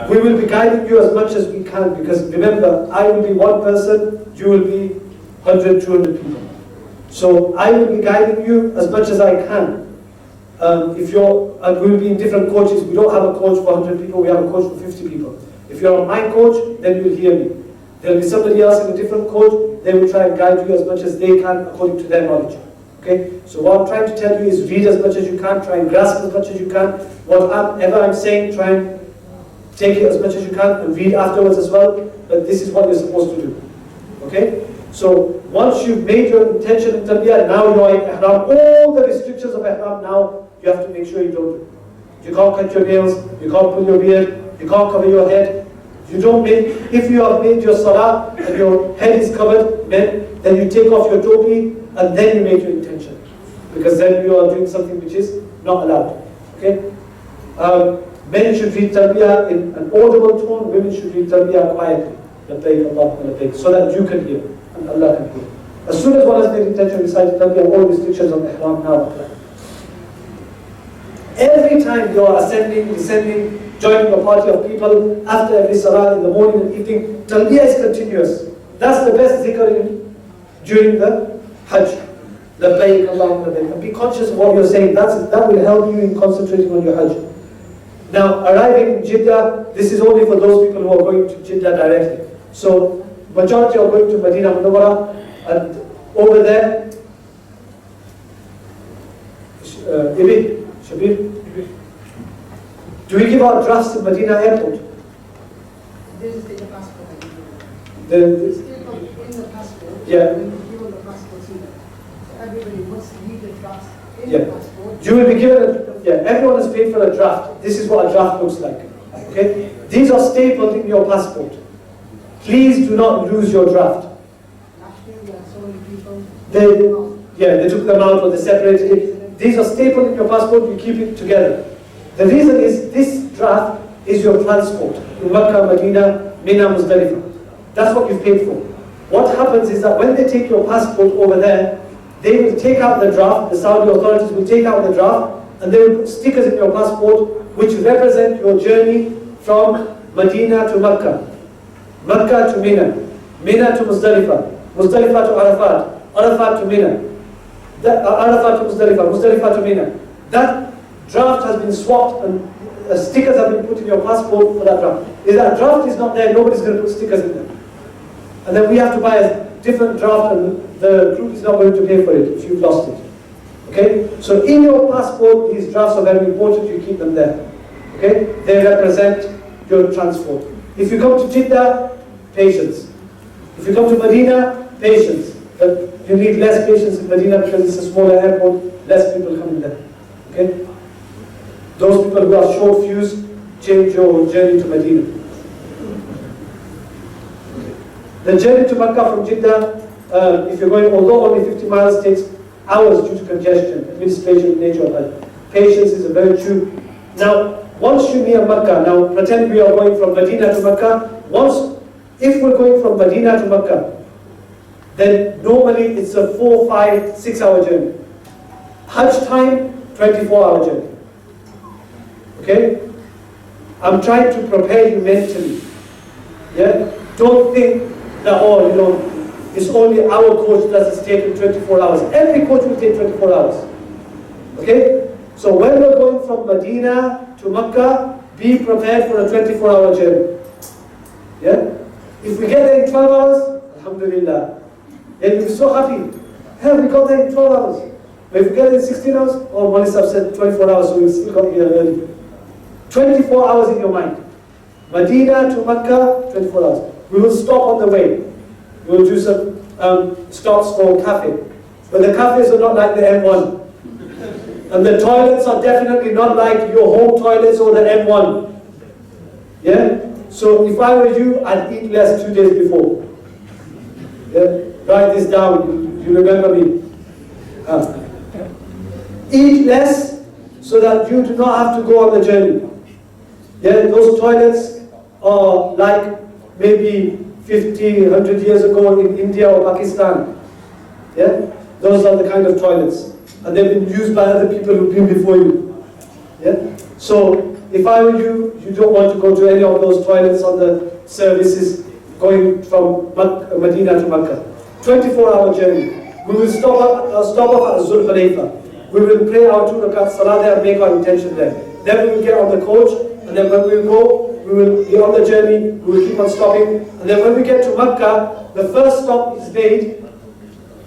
We will be guiding you as much as we can, because remember, I will be one person, you will be 100, 200 people. So I will be guiding you as much as I can. And we will be in different coaches. We don't have a coach for 100 people, we have a coach for 50 people. If you're on my coach, then you'll hear me. There'll be somebody else in a different coach, they will try and guide you as much as they can according to their knowledge. Okay? So what I'm trying to tell you is read as much as you can, try and grasp as much as you can. Whatever I'm saying, try and take it as much as you can and read afterwards as well. But this is what you're supposed to do. Okay? So once you've made your intention in Talbiyah, now you're in Ihram. All the restrictions of Ihram now, you have to make sure you don't do. You can't cut your nails, you can't pull your beard, you can't cover your head. If you have made your salah and your head is covered, then you take off your topi and then you make your intention. Because then you are doing something which is not allowed. Okay? Men should read Talbiyah in an audible tone, women should read Talbiyah quietly. Labbaik Allahumma labbaik, so that you can hear and Allah can hear. As soon as one has made intention to recite Talbiyah, all restrictions of Ihram now apply. Every time you are ascending, descending, joining a party of people, after every salah in the morning and evening, Talbiyah is continuous. That's the best zikr during the Hajj. Labbaik Allahumma labbaik. And be conscious of what you're saying. That will help you in concentrating on your Hajj. Now, arriving in Jeddah, this is only for those people who are going to Jeddah directly. So, majority are going to Medina Munawwara, and over there, Shabir, do we give out drafts in Medina Airport? This is the passport. It's still in the passport. Yeah. When you give on the passport here. So everybody must leave the draft in Yeah. the passport. You will be given everyone has paid for a draft. This is what a draft looks like. Okay? These are stapled in your passport. Please do not lose your draft. Last year there are so many people. They took them out or they separated it. These are stapled in your passport, you keep it together. The reason is this draft is your transport to Makkah, Medina, Mina, Muzdalifah. That's what you've paid for. What happens is that when they take your passport over there, they will take out the draft, the Saudi authorities will take out the draft, and they will put stickers in your passport which represent your journey from Medina to Makkah, Makkah to Mina, Mina to Muzdalifah, Muzdalifah to Arafat, Arafat to Mina, Arafat to Muzdalifah, Muzdalifah to Mina. That draft has been swapped and stickers have been put in your passport for that draft. If that draft is not there, nobody's going to put stickers in there. And then we have to buy a different draft and the group is not going to pay for it if you've lost it. Okay? So in your passport, these drafts are very important, you keep them there. Okay? They represent your transport. If you come to Jeddah, patience. If you come to Medina, patience. But you need less patience in Medina because it's a smaller airport, less people coming there. Okay? Those people who are short fuse, change your journey to Medina. The journey to Makkah from Jeddah, if you're going, although only 50 miles, takes hours due to congestion, administration, nature of Hajj. Patience is a virtue. Now, once you're near Makkah, now pretend we are going from Medina to Makkah. If we're going from Medina to Makkah, then normally it's a 4, 5, 6 hour journey. Hajj time, 24-hour journey. Okay? I'm trying to prepare you mentally. Yeah? Don't think that, it's only our coach that is taking 24 hours. Every coach will take 24 hours. Okay? So when we're going from Medina to Makkah, be prepared for a 24-hour journey. Yeah? If we get there in 12 hours, alhamdulillah. Then you'll be so happy. Hey, we got there in 12 hours. But if we get there in 16 hours, Manisab said 24 hours, so we still got here early. 24 hours in your mind. Medina to Makkah, 24 hours. We will stop on the way. We will do some stops for cafe. But the cafes are not like the M1. And the toilets are definitely not like your home toilets or the M1. Yeah? So if I were you, I'd eat less 2 days before. Yeah? Write this down, you remember me. Eat less so that you do not have to go on the journey. Yeah? Those toilets are like maybe 50, 100 years ago in India or Pakistan. Yeah? Those are the kind of toilets. And they've been used by other people who've been before you. Yeah? So if I were you, you don't want to go to any of those toilets on the services going from Medina to Makkah. 24-hour journey. We will stop off at Zul Khalifa. We will pray our 2 rakat salah there and make our intention there. Then we will get on the coach, and then when we go, we will be on the journey, we will keep on stopping. And then when we get to Makkah, the first stop is made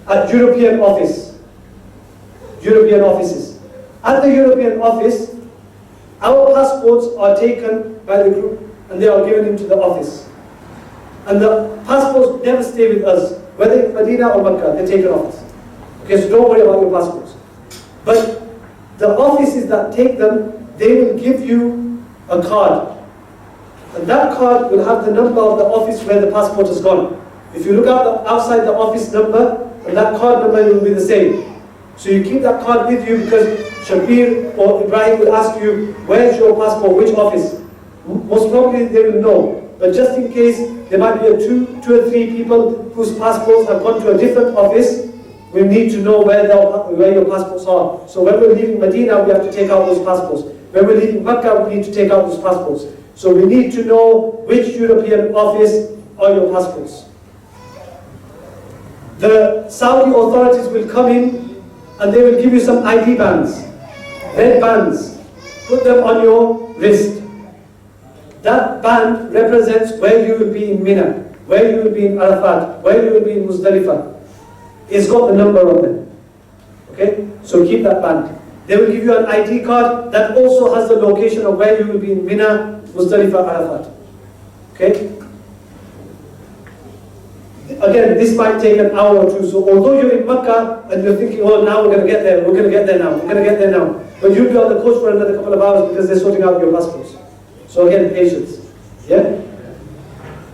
at European office. European offices. At the European office, our passports are taken by the group and they are given into the office. And the passports never stay with us, whether in Medina or Makkah, they're taken off us. Okay, so don't worry about your passports. But the offices that take them, they will give you a card. And that card will have the number of the office where the passport has gone. If you look outside the office number, and that card number will be the same. So you keep that card with you because Shabir or Ibrahim will ask you, where's your passport, which office? Most probably they will know. But just in case there might be two or three people whose passports have gone to a different office, we need to know where your passports are. So when we're leaving Medina, we have to take out those passports. When we're leaving Makkah, we need to take out those passports. So we need to know which European office are your passports. The Saudi authorities will come in and they will give you some ID bands, red bands. Put them on your wrist. That band represents where you will be in Mina, where you will be in Arafat, where you will be in Muzdalifah. It's got the number on them. Okay? So keep that band. They will give you an ID card that also has the location of where you will be in Mina, Muzdalifah, Arafat. Okay? Again, this might take an hour or two. So although you're in Makkah and you're thinking, oh, now we're going to get there, we're going to get there now, we're going to get there now. But you'll be on the coach for another couple of hours because they're sorting out your passports. So again, patience. Yeah?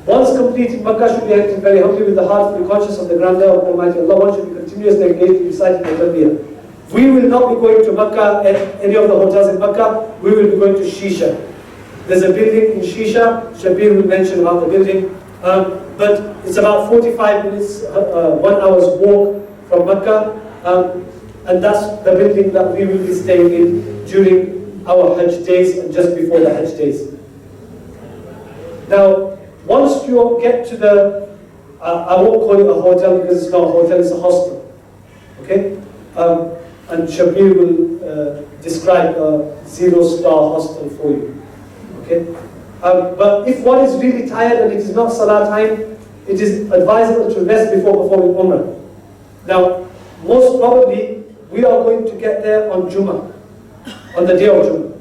Once completed, Makkah should be acting very humbly with the heart, to be conscious of the grandeur of Almighty Allah. One should be continuously engaged in reciting the Talbiyah. We will not be going to Makkah at any of the hotels in Makkah. We will be going to Shisha. There's a building in Shisha. Shabir will mention about the building. But it's about 45 minutes, 1 hour's walk from Makkah. And that's the building that we will be staying in during our Hajj days and just before the Hajj days. Now, once you get to the, I won't call it a hotel because it's not a hotel, it's a hostel. Okay? And Shabir will describe a 0-star hostel for you. Okay? But if one is really tired and it is not Salah time, it is advisable to rest before performing Umrah. Now, most probably, we are going to get there on Jummah, on the day of Jummah.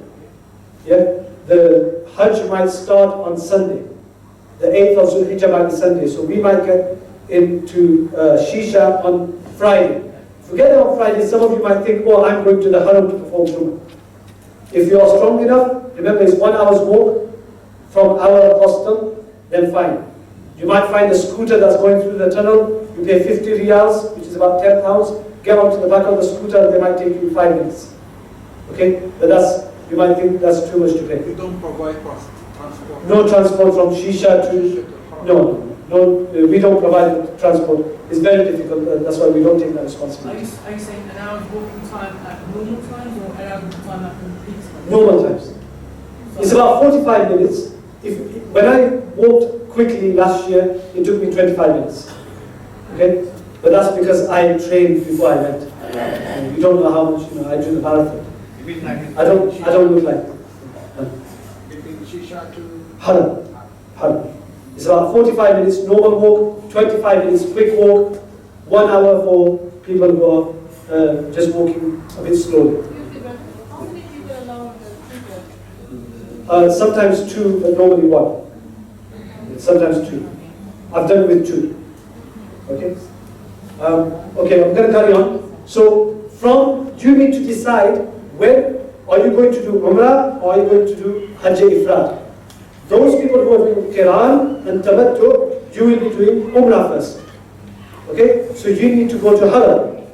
Yeah? The Hajj might start on Sunday. The 8th of Zulhijjah might be Sunday. So we might get into Shisha on Friday. If we get there on Friday, some of you might think, oh, I'm going to the Haram to perform Jummah. If you are strong enough, remember it's 1 hour's walk from our hostel, then fine. You might find a scooter that's going through the tunnel, you pay 50 riyals, which is about 10 pounds, get onto the back of the scooter, and they might take you 5 minutes. Okay? But you might think that's too much to pay. You don't provide transport? No transport from Shisha to... No, we don't provide transport. It's very difficult, that's why we don't take that responsibility. Are you saying an hour's walking time at normal times or an hour's time at peak times? Normal times. It's about 45 minutes. When I walked quickly last year, it took me 25 minutes. Okay? But that's because I trained before I went. And you don't know how much, I do the marathon. I don't look like it. Between Shisha to Haram. It's about 45 minutes normal walk, 25 minutes quick walk, 1 hour for people who are just walking a bit slowly. How many people allow the Sometimes 2, but normally 1. Sometimes 2. I've done with 2. Okay? Okay, I'm going to carry on. So, you need to decide when are you going to do Umrah or are you going to do Hajj Ifrad. Those people who are doing Qiran and Tamattu, you will be doing Umrah first. Okay? So you need to go to Haram.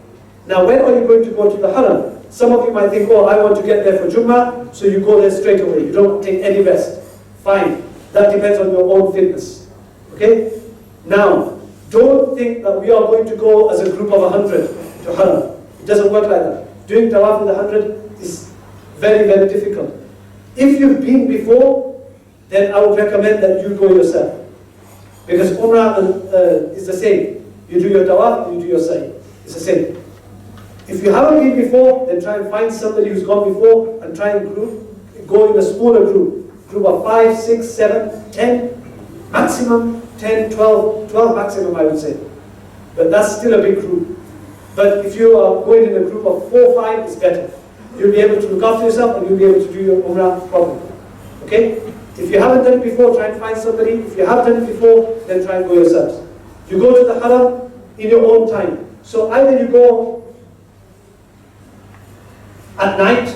Now when are you going to go to the Haram? Some of you might think, oh, I want to get there for Jummah, so you go there straight away. You don't take any rest. Fine. That depends on your own fitness. Okay? Now, don't think that we are going to go as a group of 100 to Haram. It doesn't work like that. Doing Tawaf with 100 is very, very difficult. If you've been before, then I would recommend that you go yourself. Because Umrah is the same. You do your tawaf, you do your sa'i. It's the same. If you haven't been before, then try and find somebody who's gone before and try and go in a smaller group. Group of 5, 6, 7, 10, maximum 10, 12 maximum I would say. But that's still a big group. But if you are going in a group of 4, 5, it's better. You'll be able to look after yourself and you'll be able to do your Umrah properly. Okay? If you haven't done it before, try and find somebody. If you have done it before, then try and go yourselves. You go to the Haram in your own time. So either you go at night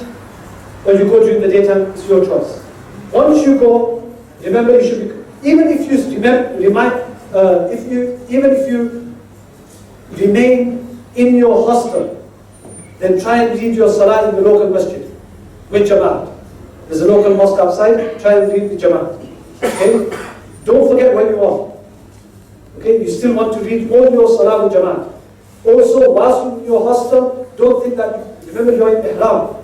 or you go during the daytime, it's your choice. Once you go, remember you should be, even if you remain in your hostel, then try and read your salah in the local masjid with Jama'at. There's a local mosque outside, try and read the Jama'at. Okay? Don't forget where you are. Okay? You still want to read all your salah with Jama'at. Also, whilst in your hostel, don't think that, remember you're in ihram.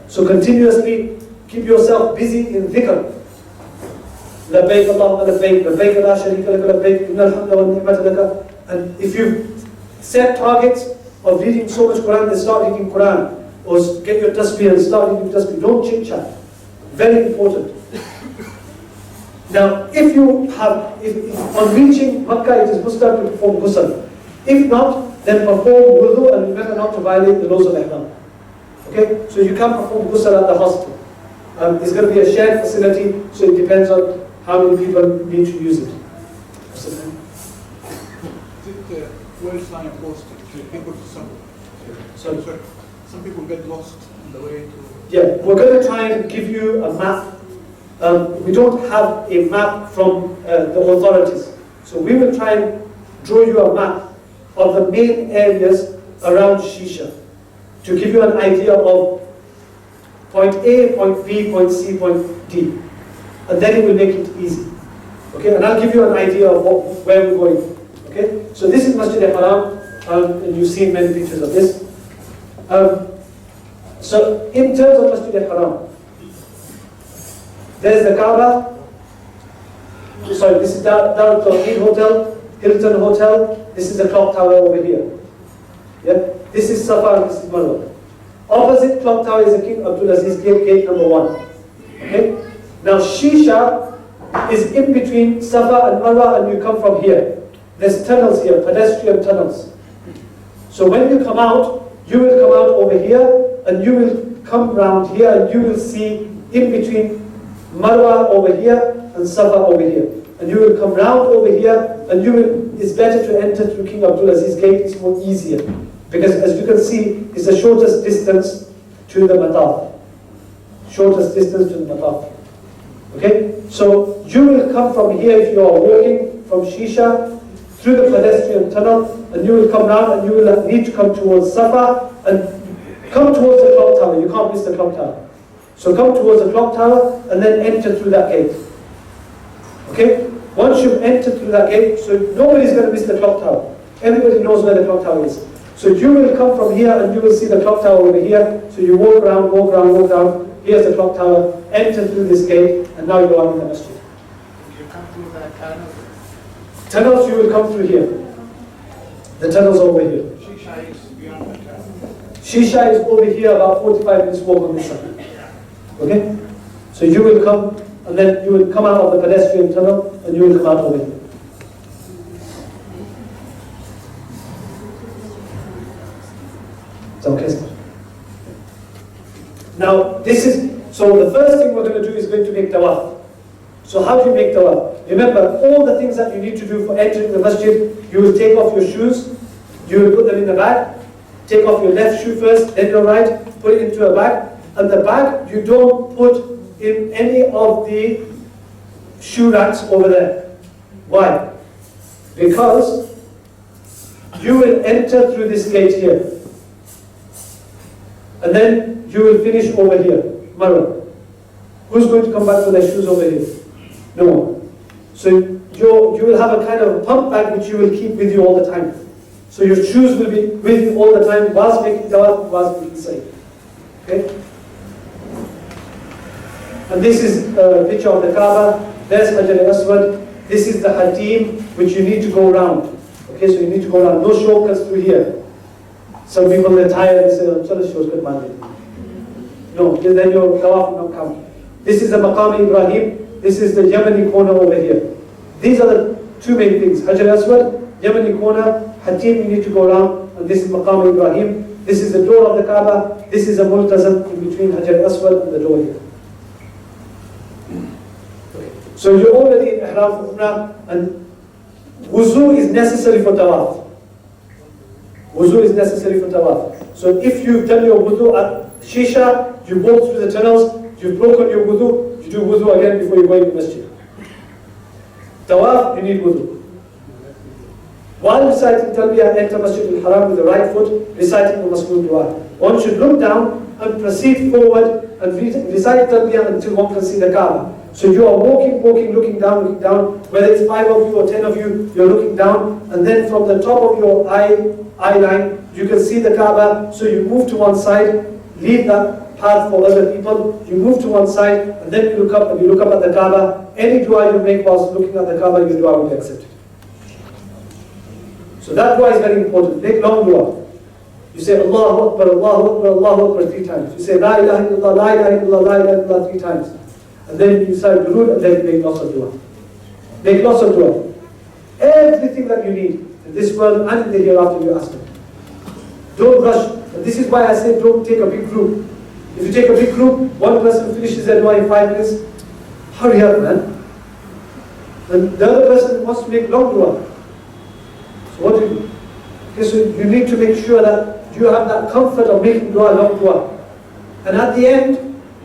So continuously keep yourself busy in dhikr. لبيك اللهم لبيك لبيك لا شريك لك لبيك إن الحمد والنعمة لك. And if you set targets of reading so much Quran, then start reading Quran. Or get your tasbih and start reading tasbih. Don't chit chat. Very important. Now, if on reaching Makkah it is mustahab to perform ghusl. If not, then perform wudu and remember not to violate the laws of ihram. Okay? So you can't perform ghusl at the hostel. It's going to be a shared facility, so it depends on how many people need to use it. Is it well signposted to people to some? Sorry. Some people get lost on the way to. Yeah, we're going to try and give you a map. We don't have a map from the authorities. So we will try and draw you a map of the main areas around Shisha to give you an idea of point A, point B, point C, point D. And then it will make it easy. Okay, and I'll give you an idea of where we're going. Okay, so this is Masjid al-Haram, and you've seen many pictures of this. So in terms of Masjid al-Haram, there's the Kaaba. Sorry, this is Dar al-Tawheed Hotel, Hilton Hotel. This is the clock tower over here. Yeah, this is Safa and this is Marwa. Opposite clock tower is the King Abdulaziz gate, gate number 1. Okay? Now Shisha is in between Safa and Marwa, and you come from here. There's tunnels here, pedestrian tunnels. So when you come out, you will come out over here, and you will come round here, and you will see in between Marwa over here and Safa over here. And you will come round over here, and it's better to enter through King Abdulaziz gate, it's more easier. Because as you can see, it's the shortest distance to the mataf. Shortest distance to the mataf. Okay? So you will come from here if you are walking from Shisha through the pedestrian tunnel, and you will come round and you will need to come towards Safa and come towards the clock tower. You can't miss the clock tower. So come towards the clock tower and then enter through that gate. Okay? Once you've entered through that gate, so nobody's going to miss the clock tower. Everybody knows where the clock tower is. So you will come from here and you will see the clock tower over here. So you walk around, walk around, walk down. Here's the clock tower. Enter through this gate, and now you are in the masjid. You come through that tunnel. Tunnels, you will come through here. The tunnel's over here. Shisha is beyond the tunnel. Shisha is over here, about 45 minutes walk on this side. Okay? So you will come, and then you will come out of the pedestrian tunnel, and you will come out over here. Okay, sir. Now, so the first thing we're going to do is going to make tawaf. So how do you make tawaf? Remember, all the things that you need to do for entering the masjid, you will take off your shoes, you will put them in the bag, take off your left shoe first, then your right, put it into a bag, and the bag you don't put in any of the shoe racks over there. Why? Because you will enter through this gate here. And then you will finish over here, Marwa. Who's going to come back with their shoes over here? No one. So you will have a kind of pump bag which you will keep with you all the time. So your shoes will be with you all the time whilst making tawaf, whilst making sa'i. Okay? And this is a picture of the Kaaba. There's Hajar al-Aswad. This is the Hatim, which you need to go around. Okay, so you need to go around. No shortcuts through here. Some people, they're tired, they say, I'm sorry, shortcut, man. No, then your tawaf will not count. This is the Maqam Ibrahim. This is the Yemeni corner over here. These are the two main things. Hajar al-Aswad, Yemeni corner, Hatim, you need to go around. And this is Maqam Ibrahim. This is the door of the Kaaba. This is a multazam in between Hajar al-Aswad and the door here. So you're already in Ihram for Umrah, and wuzu is necessary for tawaf. Wuzu is necessary for tawaf. So if you've done your wuzu at Shisha, you walk through the tunnels, you've broken your wuzu, you do wuzu again before you go into masjid. Tawaf, you need wuzu. While reciting Talbiyah, enter Masjid al-Haram with the right foot, reciting the Mas'ul Dua. One should look down and proceed forward and recite Talbiyah until one can see the Kaaba. So you are walking, looking down, whether it's 5 of you or 10 of you, you're looking down, and then from the top of your eye line, you can see the Kaaba, so you move to one side, leave that path for other people, you move to one side, and then you look up at the Kaaba. Any dua you make whilst looking at the Kaaba, your dua will be accepted. So that dua is very important. Make long dua. You say Allahu Akbar, Allahu Akbar, Allahu Akbar 3 times. You say La ilaha illallah, La ilaha illallah, La ilaha illallah 3 times. And then you say durood, and then you make lots of dua. Make lots of dua. Everything that you need in this world and in the hereafter, you ask them. Don't rush. And this is why I say don't take a big group. If you take a big group, one person finishes their dua in 5 minutes, hurry up, man. And the other person wants to make long dua. So what do you do? Okay, so you need to make sure that you have that comfort of making dua, long dua. And at the end,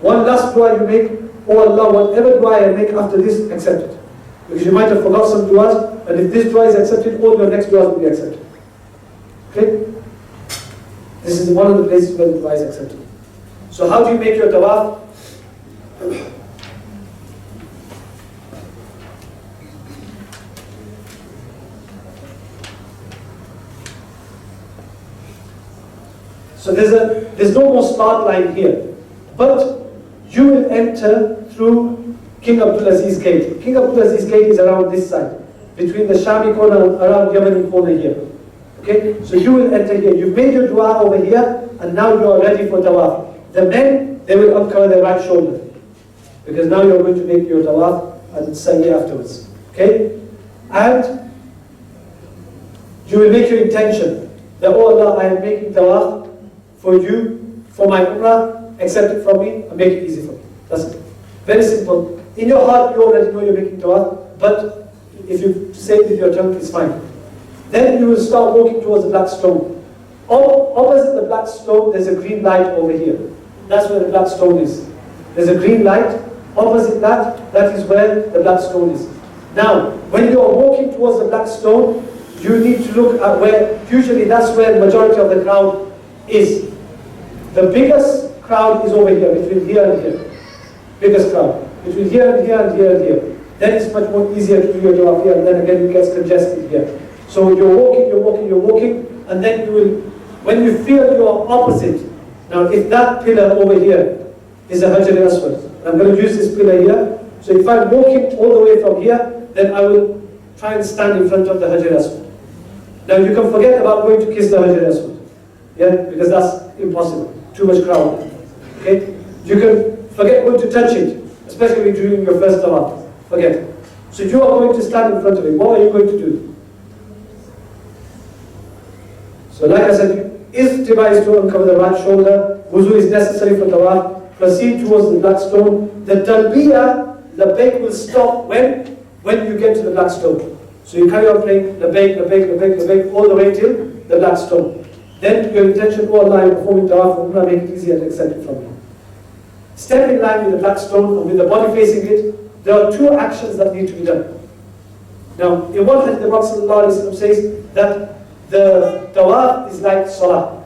one last dua you make, oh Allah, whatever dua I make after this, accept it. Because you might have forgot some duas, and if this dua is accepted, all your next duas will be accepted. Okay? This is one of the places where the dua is accepted. So how do you make your tawaf? So there's no more start line here. But you will enter through King Abdulaziz Gate. King Abdulaziz Gate is around this side, between the Shami corner and around Yemeni corner here. Okay, so you will enter here. You've made your dua over here, and now you are ready for tawaf. The men, they will uncover their right shoulder, because now you're going to make your tawaf and sa'i afterwards. Okay, and you will make your intention that, oh Allah, I am making tawaf for you, for my Umrah, accept it from me and make it easy for me. That's it. Very simple. In your heart, you already know you're making tawaf, but if you say it with your tongue, it's fine. Then you will start walking towards the black stone. Opposite the black stone, there's a green light over here. That's where the black stone is. There's a green light. Opposite that, that is where the black stone is. Now, when you are walking towards the black stone, you need to look at where, usually that's where the majority of the crowd is. The biggest crowd is over here, between here and here. Biggest crowd. Between here and here and here and here. Then it's much more easier to do your tawaf here, and then again it gets congested here. So you're walking, and then you will, when you feel you're opposite, now if that pillar over here is a Hajar al-Aswad, I'm going to use this pillar here. So if I'm walking all the way from here, then I will try and stand in front of the Hajar al-Aswad. Now you can forget about going to kiss the Hajar al-Aswad. Yeah, because that's impossible. Too much crowd. Okay? You can forget going to touch it, especially during your first tawaf. Forget it. So you are going to stand in front of it. What are you going to do? So like I said, Istiba is to uncover the right shoulder. Wuzu is necessary for tawaf. Proceed towards the black stone. The talbiyah, the labbaik will stop when you get to the black stone. So you carry on praying labbaik, labbaik, labbaik, labbaik all the way till the black stone. Then your intention, oh Allah, I'm performing tawaf, I'm going to make it easier to accept it from you. Step in line with the black stone, or with the body facing it. There are 2 actions that need to be done. Now, in one hadith, the Prophet ﷺ says that the tawaf is like salah.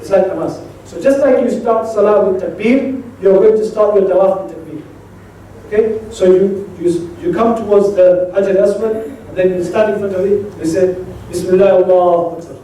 It's like namaz. So just like you start salah with takbir, you're going to start your tawaf with takbir. Okay? So you come towards the Hajar al-Aswad, and then you stand in front of it, you say, Bismillah, Allahu Akbar.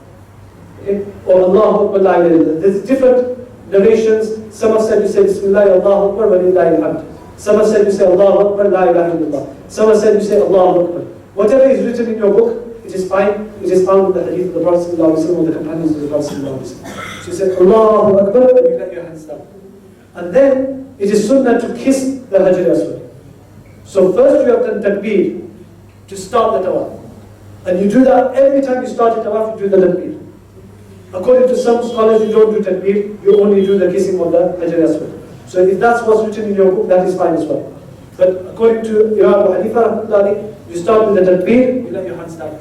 Okay? Or Allahu Akbar, la ilaha illallah. There's different narrations. Some have said you say Bismillah, Allahu Akbar, wa lillahi alhamd. Some have said you say Allahu Akbar, La ilaha illallah. Some have said you say Allahu Akbar. Whatever is written in your book, it is fine. It is found in the hadith of the Prophet ﷺ or the companions of the Prophet ﷺ. So you say Allahu Akbar and you let your hands down. And then it is sunnah to kiss the Hajar Aswad. So first you have done takbir to start the tawaf. And you do that every time you start the tawaf, you do the takbir. According to some scholars, you don't do takbir, you only do the kissing of the Hajar Aswad. So if that's what's written in your book, that is fine as well. But according to Imam Abu Hanifa, you start with the takbir, you let your hands down.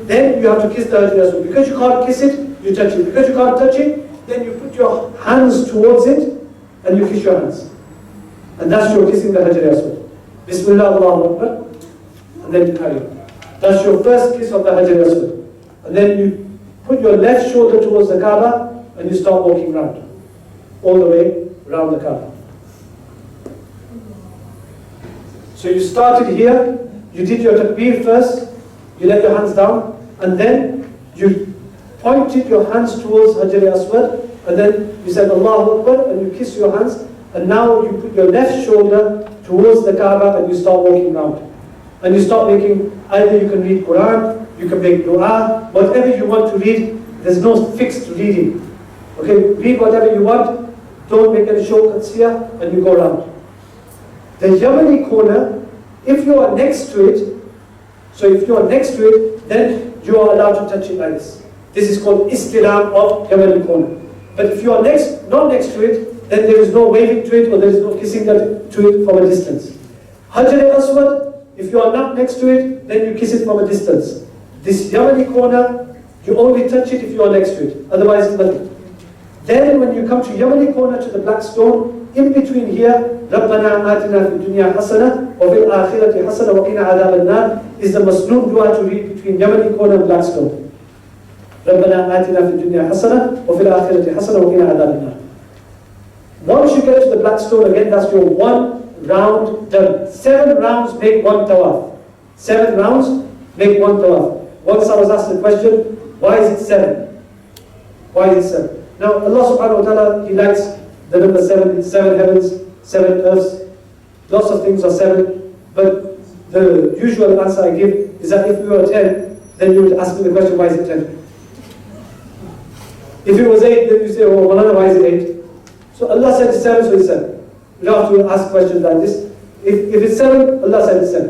Then you have to kiss the Hajar Aswad. Because you can't kiss it, you touch it. Because you can't touch it, then you put your hands towards it and you kiss your hands. And that's your kissing the Hajar Aswad. Bismillah, Allahu Akbar, and then you carry on. That's your first kiss of the Hajar Aswad. And then you put your left shoulder towards the Kaaba and you start walking around. All the way around the Kaaba. So you started here, you did your takbir first, you let your hands down, and then you pointed your hands towards Hajar Aswad, and then you said Allahu Akbar, and you kiss your hands, and now you put your left shoulder towards the Kaaba and you start walking around. And you start making, either you can read Quran, you can make dua, whatever you want to read, there's no fixed reading. Okay, read whatever you want, don't make any shortcuts here, and you go around. The Yamani corner, if you are next to it, so if you are next to it, then you are allowed to touch it like this. This is called istilam of Yamani corner. But if you are not next to it, then there is no waving to it or there is no kissing to it from a distance. Hajar Aswad, if you are not next to it, then you kiss it from a distance. This Yamani corner, you only touch it if you are next to it, otherwise nothing. Then when you come to Yamani corner to the black stone, in between here, رَبَّنَا آتِنَا فِي الدُّنْيَا حَسَنَةً وَفِي الْآخِرَةِ حَسَنَةً وَقِنَا عَذَابَ النَّارِ is the masnoon dua to read between Yamani corner and black stone. رَبَّنَا آتِنَا فِي الدُّنْيا حَسَنَةً وَفِي الْآخِرَةِ حَسَنَةً وَقِنَا عَذَابَ النَّارِ. Once you get to the black stone again, that's your one round done. 7 rounds make one tawaf. 7 rounds make one tawaf. Once I was asked the question, why is it 7? Why is it 7? Now Allah subhanahu wa ta'ala, He likes the number 7, 7 heavens, 7 earths, lots of things are 7, but the usual answer I give is that if we were 10, then you would ask me the question, why is it 10? If it was 8, then you say, oh, Malana, why is it 8? So Allah said it's 7, so it's 7. You don't have to ask questions like this. If it's 7, Allah said it's 7.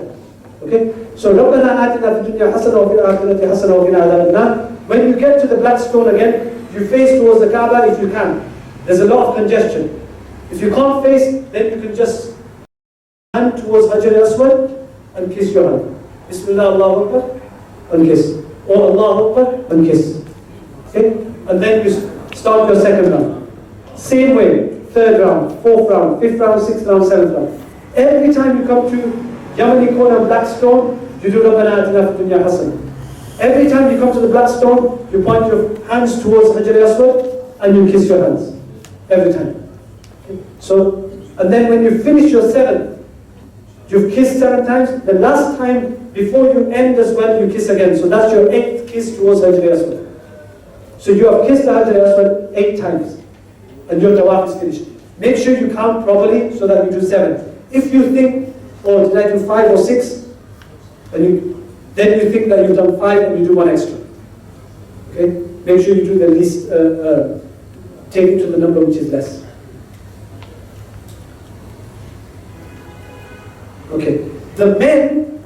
Okay? So, رَبَّنَا آتِنَا فِي الدُّنْيَا حَسَنَةً وَفِي الْآخِرَةِ حَسَنَةً وَقِنَا عَذَابَ النَّارِ. When you get to the black stone again, you face towards the Kaaba if you can. There's a lot of congestion. If you can't face, then you can just hand towards Hajar Aswad and kiss your hand. Bismillah, Allahu Akbar, and kiss. Or Allahu Akbar, and kiss. Okay? And then you start your second round. Same way, 3rd round, 4th round, 5th round, 6th round, 7th round. Every time you come to Yamani corner black stone, you do Rabbana Atina Fid Dunya Hasana. Every time you come to the black stone, you point your hands towards Hajar Aswad and you kiss your hands. Every time. Okay? So, and then when you finish your 7th, you've kissed 7 times, the last time before you end as well, you kiss again. So that's your 8th kiss towards Hajar Aswad. So you have kissed the Hajar Aswad 8 times and your tawaf is finished. Make sure you count properly so that you do 7. If you think, oh, did I do 5 or 6? Then you think that you've done 5 and you do 1 extra. Okay? Make sure you do the least, take it to the number which is less. Okay. The men,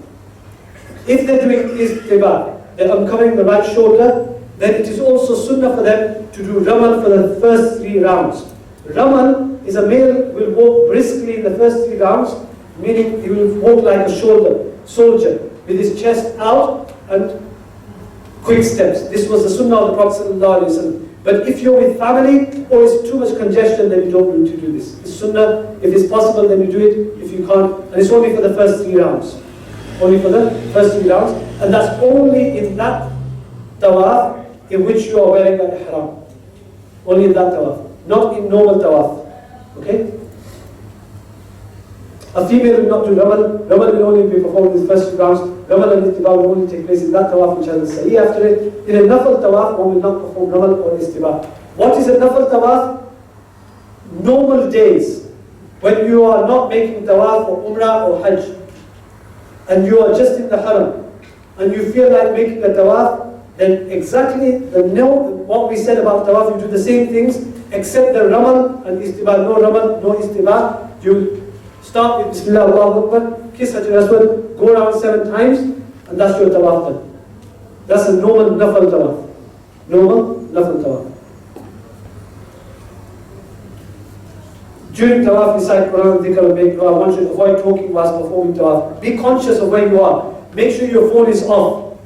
if they're doing istiba, they're uncovering the right shoulder, then it is also sunnah for them to do ramal for the first 3 rounds. Ramal is a male will walk briskly in the first 3 rounds, meaning he will walk like a soldier, with his chest out and quick steps. This was the sunnah of the Prophet ﷺ. But if you're with family or it's too much congestion, then you don't need to do this. It's sunnah. If it's possible, then you do it. If you can't, and it's only for the first 3 rounds. Only for the first 3 rounds. And that's only in that tawaf in which you are wearing an ihram. Only in that tawaf. Not in normal tawaf. Okay? A female will not do ramal. Ramal will only be performed in the first 2 rounds. Ramal and istiba will only take place in that tawaf which has a sa'i after it. In a nafal tawaf, one will not perform ramal or istiba. What is a nafal tawaf? Normal days. when you are not making tawaf or umrah or hajj, and you are just in the haram, and you feel like making a tawaf, then exactly what we said about tawaf, you do the same things, except the ramal and istiba. No ramal, no istiba. You start with Bismillah, Allahu Akbar, kiss Hajj al-Aswad, go around 7 times, and that's your tawaf done. That's a normal nafal tawaf. Normal nafal tawaf. During tawaf, recite Quran, dhikr, and make dua. One should avoid talking whilst performing tawaf. Be conscious of where you are. Make sure your phone is off.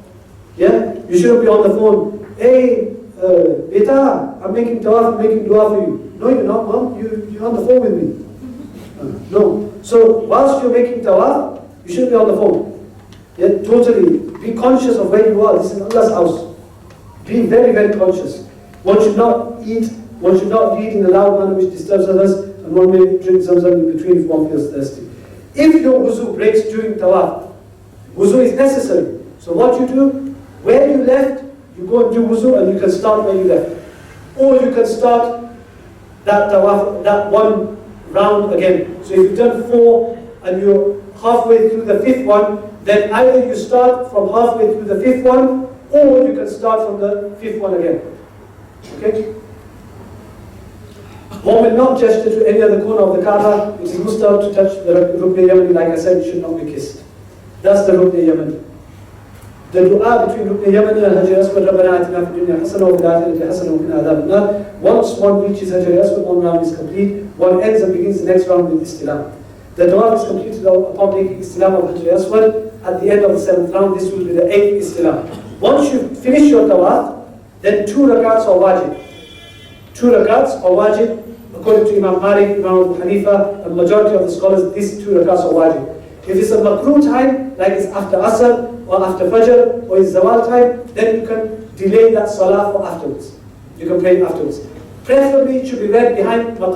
Yeah? You shouldn't be on the phone. Hey, beta, I'm making tawaf, I'm making dua for you. No, you're not, mom. You're on the phone with me. No. So, whilst you're making tawaf, you shouldn't be on the phone. Yeah, totally. Be conscious of where you are. This is Allah's house. Be very, very conscious. One should not eat, one should not read in a loud manner which disturbs others, and one may drink something in between if one feels thirsty. If your wuzu breaks during tawaf, wuzu is necessary. So what you do, where you left, you go and do wuzu and you can start where you left. Or you can start that tawaf, that one round again. So if you've done 4 and you're halfway through the 5th one, then either you start from halfway through the 5th one, or you can start from the 5th one again. Okay? One will not gesture to any other corner of the Kaaba. It is mustahab to touch the Rukn Yamani. Like I said, it should not be kissed. That's the Rukn Yamani. The dua between Rukn Yamani and Hajj al-Aswad, Rabbana atina fid dunya hasana wa fil akhirati hasana wa qina adhaban nar. Once one reaches Hajj al-Aswad, one round is complete. One ends and begins the next round with istilam. The dua is completed upon making istilam of Hajj al-Aswad. At the end of the 7th round, this will be the 8th istilam. Once you finish your tawaf, then 2 rakats are wajib. 2 rakats are wajib. According to Imam Malik, Imam Abu Hanifa, and majority of the scholars, these 2 rakats are wajib. If it's a makruh time, like it's after Asr, or after Fajr, or it's Zawal time, then you can delay that salah for afterwards. You can pray it afterwards. Preferably, it should be read behind the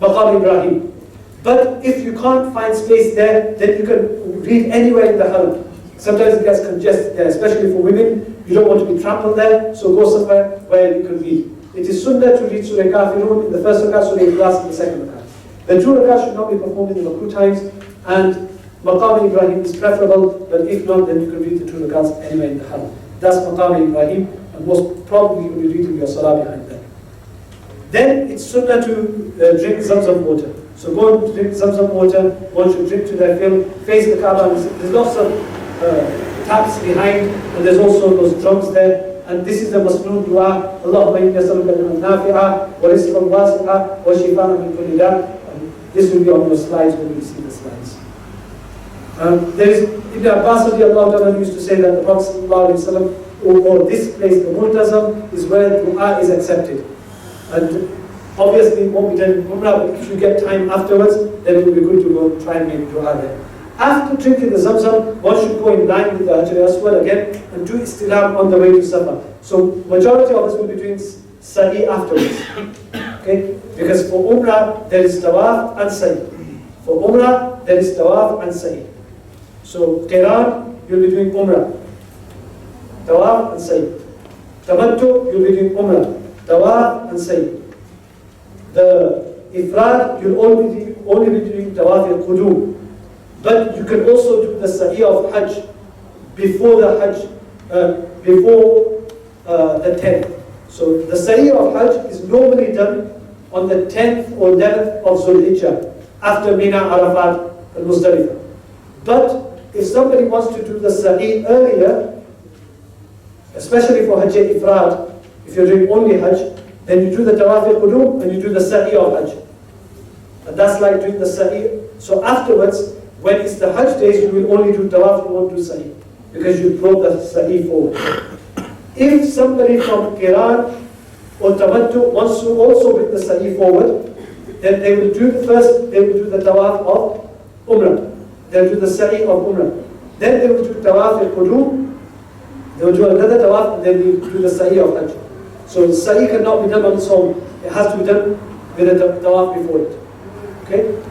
Maqam Ibrahim. But if you can't find space there, then you can read anywhere in the haram. Sometimes it gets congested there, especially for women. You don't want to be trampled there, so go somewhere where you can read. It is sunnah to read Surah Kafirun in the first rakat, Surah Ikhlas in the second rakat. The 2 rakat should not be performed in the makruh times, and Maqam Ibrahim is preferable, but if not, then you can read the 2 rakats anywhere in the haram. That's Maqam Ibrahim, and most probably you will be reading your salah behind that. Then it's sunnah to drink Zamzam water. So go and drink Zamzam water. One should drink to their fill, face the Kaaba. There's lots of taps behind, and there's also those drums there. And this is the Masnoon dua. Allahumma inni as'aluka ilman nafi'a wa rizqan wasi'a wa shifaan min kulli da'. This will be on your slides when you see the slides. There is Ibn Abbas radiallahu ta'ala used to say that the Prophet sallallahu alayhi wa sallam, or this place, the Multazam, is where dua is accepted. And obviously it won't be done in Umrah, but if you get time afterwards, then it will be good to go try and make dua there. After drinking the Zamzam, one should go in line with the Hajj al-Aswad again and do istilam on the way to Safa. So majority of us will be doing Sa'i afterwards. Okay? Because for Umrah, there is Tawaf and Sa'i. For Umrah, there is Tawaf and Sa'i. So Qiran, you'll be doing Umrah. Tawaf and Sa'i. Tamattu, you'll be doing Umrah. Tawaf and Sa'i. The Ifrad, you'll only be doing Tawaf al-Qudum. But you can also do the Sa'i of Hajj before the Hajj, before the 10th. So the Sa'i of Hajj is normally done on the 10th or 11th of Zulhijjah, after Mina, Arafat, and Muzdalifah. But if somebody wants to do the Sa'i earlier, especially for Hajj Ifrad, if you're doing only Hajj, then you do the Tawaf al-Qudum and you do the Sa'i of Hajj. And that's like doing the Sa'i. So afterwards, when it's the Hajj days, you will only do Tawaf, you won't do Sa'i, because you brought the Sa'i forward. If somebody from Qiran or Tamattu wants to also bring the Sa'i forward, then they will do the Tawaf of Umrah. They'll do the Sa'i of Umrah. Then they will do Tawaf al-Qudum, they will do another Tawaf, and then they will do the Sa'i of Hajj. So the Sa'i cannot be done on its own. It has to be done with a Tawaf before it. Okay?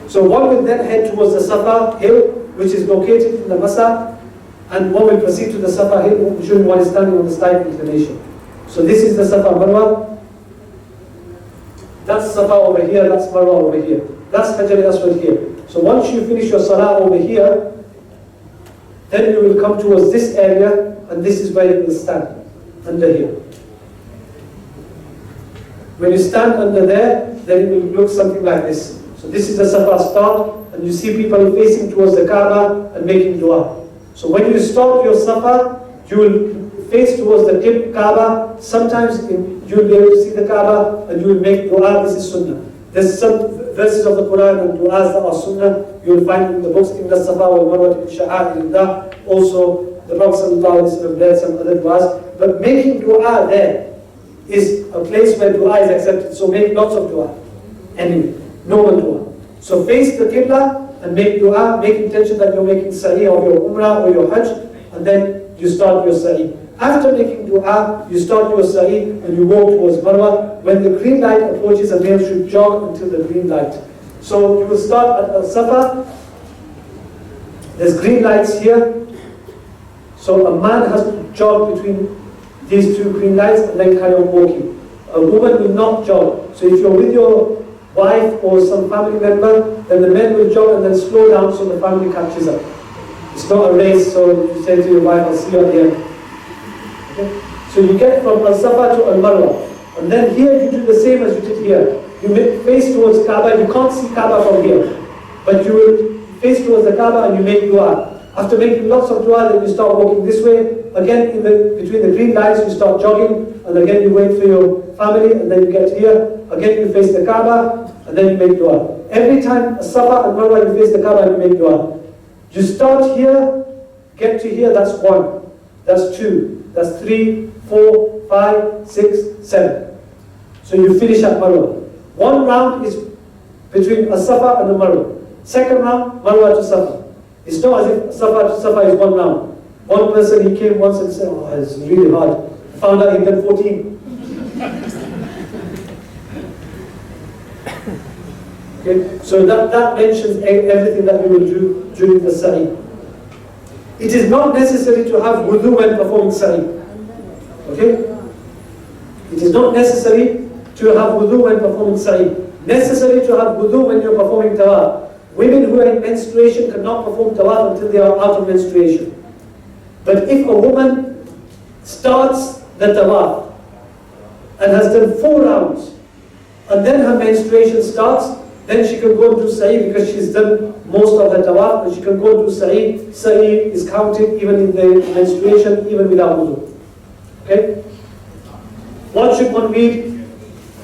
So one will then head towards the Safa hill, which is located in the Masa, and one will proceed to the Safa hill, showing one is standing on the slight inclination. So this is the Safa Marwa. That's Safa over here, that's Marwa over here. That's Hajar al-Aswad here. So once you finish your salah over here, then you will come towards this area, and this is where you will stand, under here. When you stand under there, then it will look something like this. So this is the Safa start, and you see people facing towards the Kaaba and making dua. So when you start your Safa, you will face towards the Kaaba. Sometimes you will be able to see the Kaaba, and you will make dua. This is Sunnah. There's some verses of the Quran and du'as that are Sunnah. You will find in the books, in the Safa wal Marwa, in Sha'a'illah. Also, the Prophet ﷺ read some other du'as. But making dua there is a place where dua is accepted. So make lots of dua. Anyway, normal dua. So face the Qibla and make dua. Make intention that you're making sa'i of your Umrah or your Hajj. And then you start your sa'i. After making dua, you start your sa'i and you walk towards Marwa. When the green light approaches, a male should jog until the green light. So you will start at Safa. There's green lights here. So a man has to jog between these two green lights and then carry on walking. A woman will not jog. So if you're with your wife or some family member, then the men will jog and then slow down so the family catches up. It's not a race, so you say to your wife, I'll see you at the end. Okay? So you get from Al-Safa to Al-Marwa. And then here you do the same as you did here. You face towards Kaaba. You can't see Kaaba from here. But you will face towards the Kaaba and you make dua. After making lots of dua, then you start walking this way. Again, between the green lights, you start jogging. And again, you wait for your family. And then you get here. Again, you face the Kaaba. And then you make dua. Every time Safa and Marwa, you face the Kaaba and you make dua. You start here, get to here, that's 1. That's 2. That's 3, 4, 5, 6, 7. So you finish at Marwa. 1 round is between a Safa and a Marwa. Second round, Marwa to Safa. It's not as if Safa to Safa is 1 round. One person, he came once and said, oh, it's really hard. Found out he did 14. Okay? So that mentions everything that we will do during the sa'i. It is not necessary to have wudu when performing sa'i. Okay? It is not necessary to have wudu when performing sa'i. Necessary to have wudu when you're performing tawaf. Women who are in menstruation cannot perform tawaf until they are out of menstruation. But if a woman starts the tawaf and has done 4 rounds, and then her menstruation starts, then she can go and do sa'i because she's done most of the tawaf, and she can go and do sa'i. Sa'i is counted even in the menstruation, even without wudu. Okay? What should one read?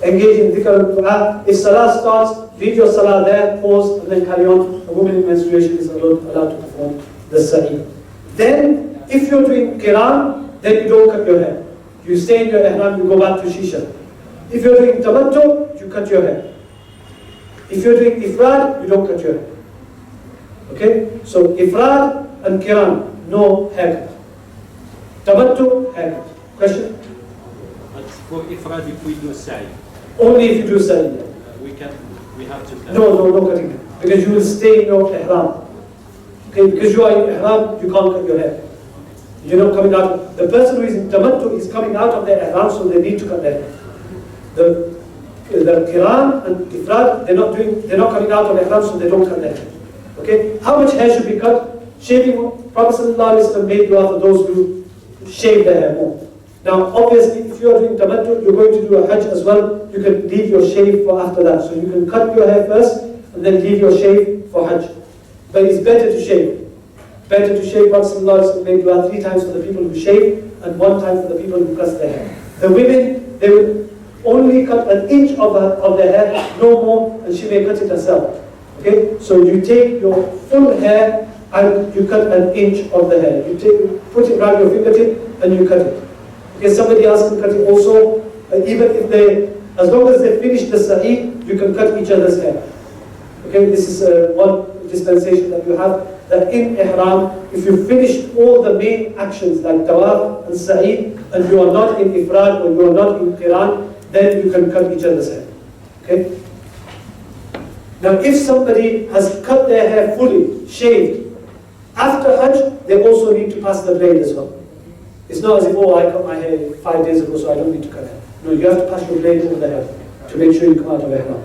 Engage in dhikr and dua. If salah starts, read your salah there, pause, and then carry on. A woman in menstruation is allowed to perform the sa'i. Then, if you're doing qiran, then you don't cut your hair. You stay in your ihram, you go back to shisha. If you're doing tamattu, you cut your hair. If you're doing ifrad, you don't cut your hair. Okay? So ifrad and qiran, no haircut. Tamattu, haircut. Question? But for ifrad, if we do sa'i, Only if you do sa'i. we have to cut. No cutting. Because you will stay in your ihram. Okay? Because you are in ihram, you can't cut your hair. You're not coming out. The person who is in tamattu is coming out of their ihram, so they need to cut their hair. The qiran and ifrad, they're not coming out of ihram, so they don't cut their hair. Okay? How much hair should be cut? Shaving, Prophet ﷺ made dua for those who shave their hair more. Now, obviously, if you are doing tamattu, you're going to do a hajj as well, you can leave your shave for after that. So you can cut your hair first, and then leave your shave for hajj. But it's better to shave. Better to shave. Prophet ﷺ made dua 3 times for the people who shave, and 1 time for the people who cut their hair. The women, they will only cut an inch of their hair, no more, and she may cut it herself. Okay? So you take your full hair and you cut an inch of the hair. You put it around your fingertip and you cut it. Okay, somebody else can cut it also. Even if as long as they finish the sa'i, you can cut each other's hair. Okay, this is one dispensation that you have. That in ihram, if you finished all the main actions like tawaf and sa'i, and you are not in ifrad or you are not in qiran, then you can cut each other's hair. Okay? Now if somebody has cut their hair fully, shaved, after Hajj, they also need to pass the blade as well. It's not as if, oh, I cut my hair 5 days ago, so I don't need to cut hair. No, you have to pass your blade over the hair. to make sure you come out of ihram.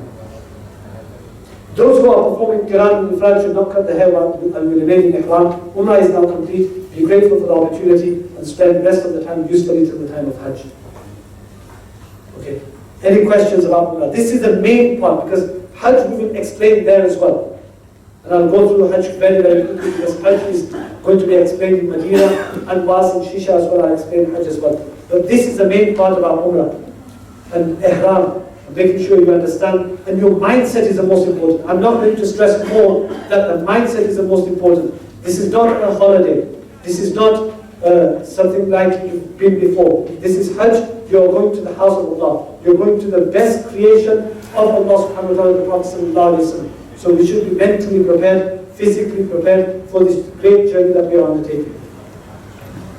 Those who are performing Qiran and Ifrad should not cut the hair and will remain in ihram. Umrah is now complete. Be grateful for the opportunity and spend the rest of the time usefully till the time of Hajj. Okay. Any questions about Umrah? This is the main part because Hajj we will explain there as well. And I'll go through Hajj very, very quickly because Hajj is going to be explained in Medina and whilst in Shisha as well, I'll explain Hajj as well. But this is the main part about Umrah and Ihram, making sure you understand. And your mindset is the most important. I'm not going to stress more that the mindset is the most important. This is not a holiday. This is not something like you've been before. This is Hajj. You're going to the house of Allah. You're going to the best creation of Allah subhanahu wa ta'ala, the Prophet sallallahu alayhi wa sallam. So we should be mentally prepared, physically prepared for this great journey that we are undertaking.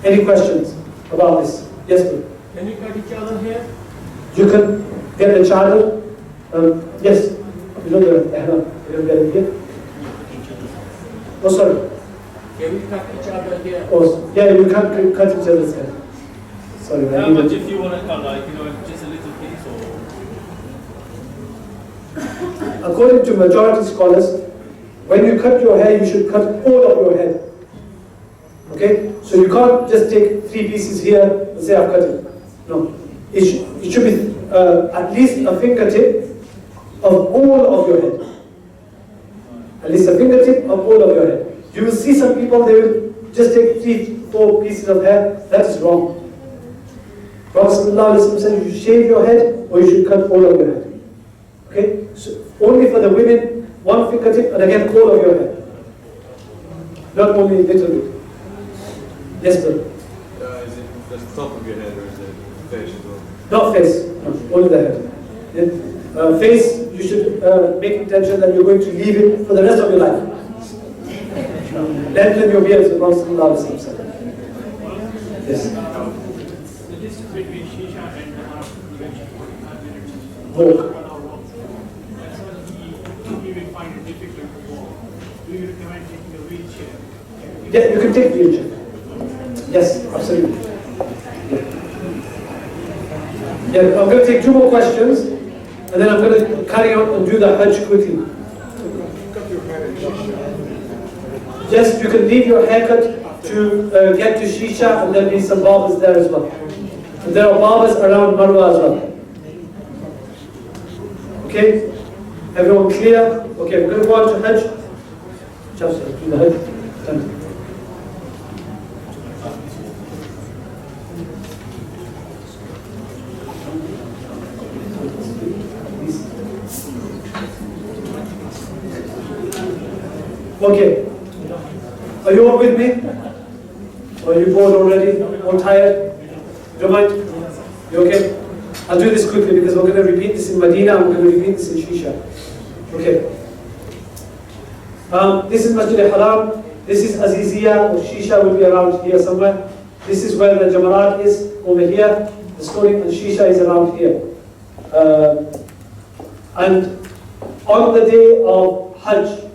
Any questions about this? Yes, please. Can you cut each other here? You can get the chadar. Yes. You know the ihram. You don't get it here. Oh, sorry. Can we cut each other here? Oh, yeah, you can't cut each other's hair. Sorry, How man. much if you want to cut, like, just a little piece or? According to majority scholars, when you cut your hair, you should cut all of your head. Okay? So you can't just take 3 pieces here and say, I've cut it. No. It should be at least a fingertip of all of your head. At least a fingertip of all of your head. You will see some people, they will just take 3-4 pieces of hair. That is wrong. Prophet ﷺ said you should shave your head or you should cut all of your head. Okay? So only for the women, 1 fingertip and again all of your head. Not only a little bit. Yes, sir. Is it just the top of your head or is it face as well? Not face, no, only the head. Yeah. Face, you should make intention that you're going to leave it for the rest of your life. Lengthen your beard, as the Prophet ﷺ said. Yes. The distance between Shisha and Walk. you will find it difficult to walk. Do you recommend taking a wheelchair? Yeah, you can take wheelchair. Yes, absolutely. Yeah, I'm going to take 2 more questions, and then I'm going to carry on and do the Hajj quickly. Yes, you can leave your haircut to get to Shisha, and there'll be some barbers there as well. And there are barbers around Marwa as well. Okay? Everyone clear? Okay, we're going to go on to Hajj. Just do the Hajj. Thank you. Okay. Are you all with me? Or are you bored already? All tired? Don't mind? You okay? I'll do this quickly because we're going to repeat this in Medina and we're going to repeat this in Shisha. Okay. This is Masjid al-Haram. This is Aziziyah or Shisha will be around here somewhere. This is where the Jamarat is, over here. The story and Shisha is around here. And on the day of Hajj,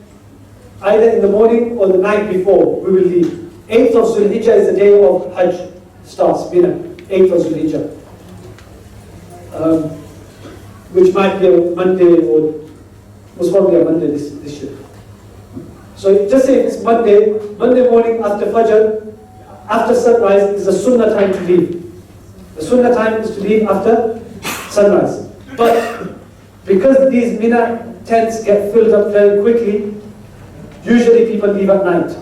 either in the morning or the night before, we will leave. 8th of Zulhijjah is the day of Hajj starts, Mina. 8th of Zulhijjah. Which might be a Monday or was probably a Monday this year. So just say if it's Monday morning after Fajr, after sunrise is the Sunnah time to leave. The Sunnah time is to leave after sunrise. But because these Mina tents get filled up very quickly, usually people leave at night.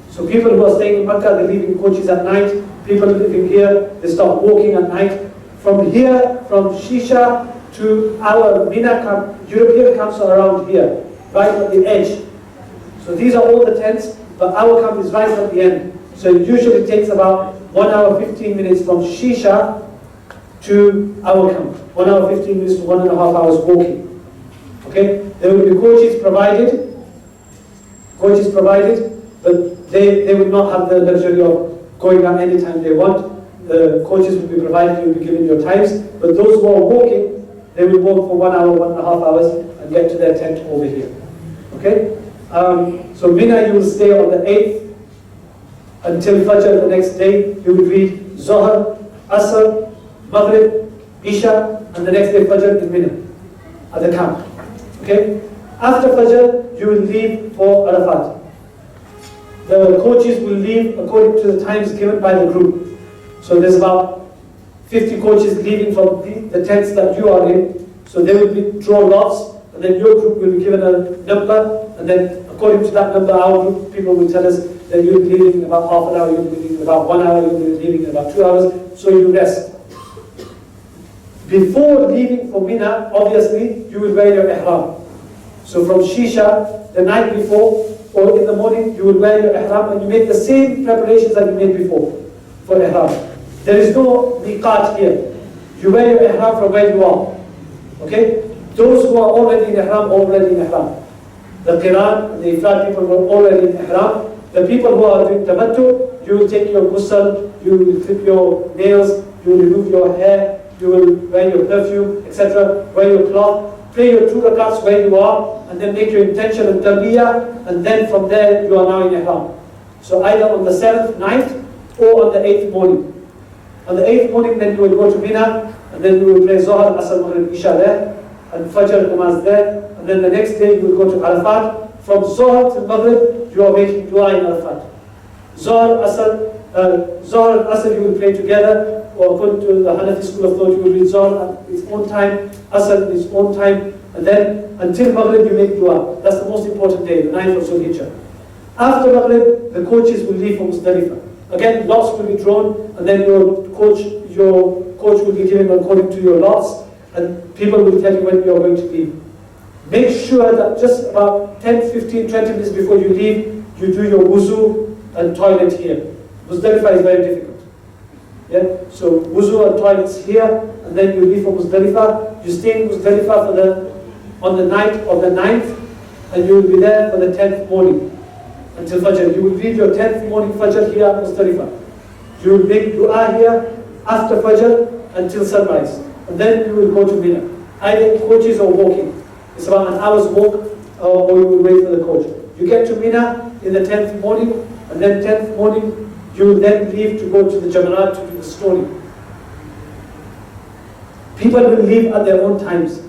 So people who are staying in Makkah, they leave in coaches at night. People living here, they start walking at night. From here, from Shisha to our Mina camp, European camps are around here, right at the edge. So these are all the tents, but our camp is right at the end. So it usually takes about 1 hour 15 minutes from Shisha to our camp. 1 hour 15 minutes to 1.5 hours walking. Okay? There will be coaches provided, but they would not have the luxury of going out anytime they want. The coaches will be provided, you will be given your times, but those who are walking, they will walk for 1 hour, 1.5 hours and get to their tent over here. Okay? So Mina, you will stay on the 8th until Fajr the next day. You will read Zohar, Asr, Maghrib, Isha, and the next day Fajr in Mina. at the camp. Okay? After Fajr, you will leave for Arafat. The coaches will leave according to the times given by the group. So there's about 50 coaches leaving from the tents that you are in. So they will be drawn lots, and then your group will be given a number, and then according to that number, our group people will tell us that you'll be leaving in about half an hour, you'll be leaving in about 1 hour, you'll be leaving in about 2 hours, so you rest. Before leaving for Mina, obviously, you will wear your ihram. So from Shisha, the night before, or in the morning, you will wear your ihram, and you make the same preparations that you made before for ihram. There is no miqat here. You wear your ihram from where you are. Okay? Those who are already in ihram, already in ihram. The Qiran and the Ifrad people were already in ihram. The people who are doing tamattu, you will take your ghusl, you will clip your nails, you will remove your hair, you will wear your perfume, etc. Wear your cloth, pray your 2 rakats where you are, and then make your intention of talbiyah, and then from there you are now in ihram. So either on the 7th night or on the 8th morning. On the 8th morning, then you will go to Mina, and then you will pray Zohar, Asr, Maghrib, Isha there, and Fajr namaz there, and then the next day you will go to Arafat. From Zohar to Maghrib, you are making dua in Arafat. Zohar, Zohar and Asr you will pray together, or according to the Hanafi school of thought, you will read Zohar at its own time, Asr at its own time, and then until Maghrib you make dua. That's the most important day, the 9th of Zulhijjah. After Maghrib, the coaches will leave for Muzdalifah. Again, lots will be drawn, and then your coach will be given according to your lots, and people will tell you when you are going to leave. Make sure that just about 10, 15, 20 minutes before you leave, you do your wuzu and toilet here. Muzdalifah is very difficult. Yeah? So wuzu and toilets here, and then you leave for Muzdalifah. You stay in Muzdalifah on the night of the 9th, and you will be there for the 10th morning until Fajr. You will read your 10th morning Fajr here at Muzdalifah. You will make dua here after Fajr until sunrise, and then you will go to Mina. Either in coaches or walking. It's about an hour's walk, or you will wait for the coach. You get to Mina in the 10th morning, and then 10th morning you will then leave to go to the Jamarat to do the stoning. People will leave at their own times.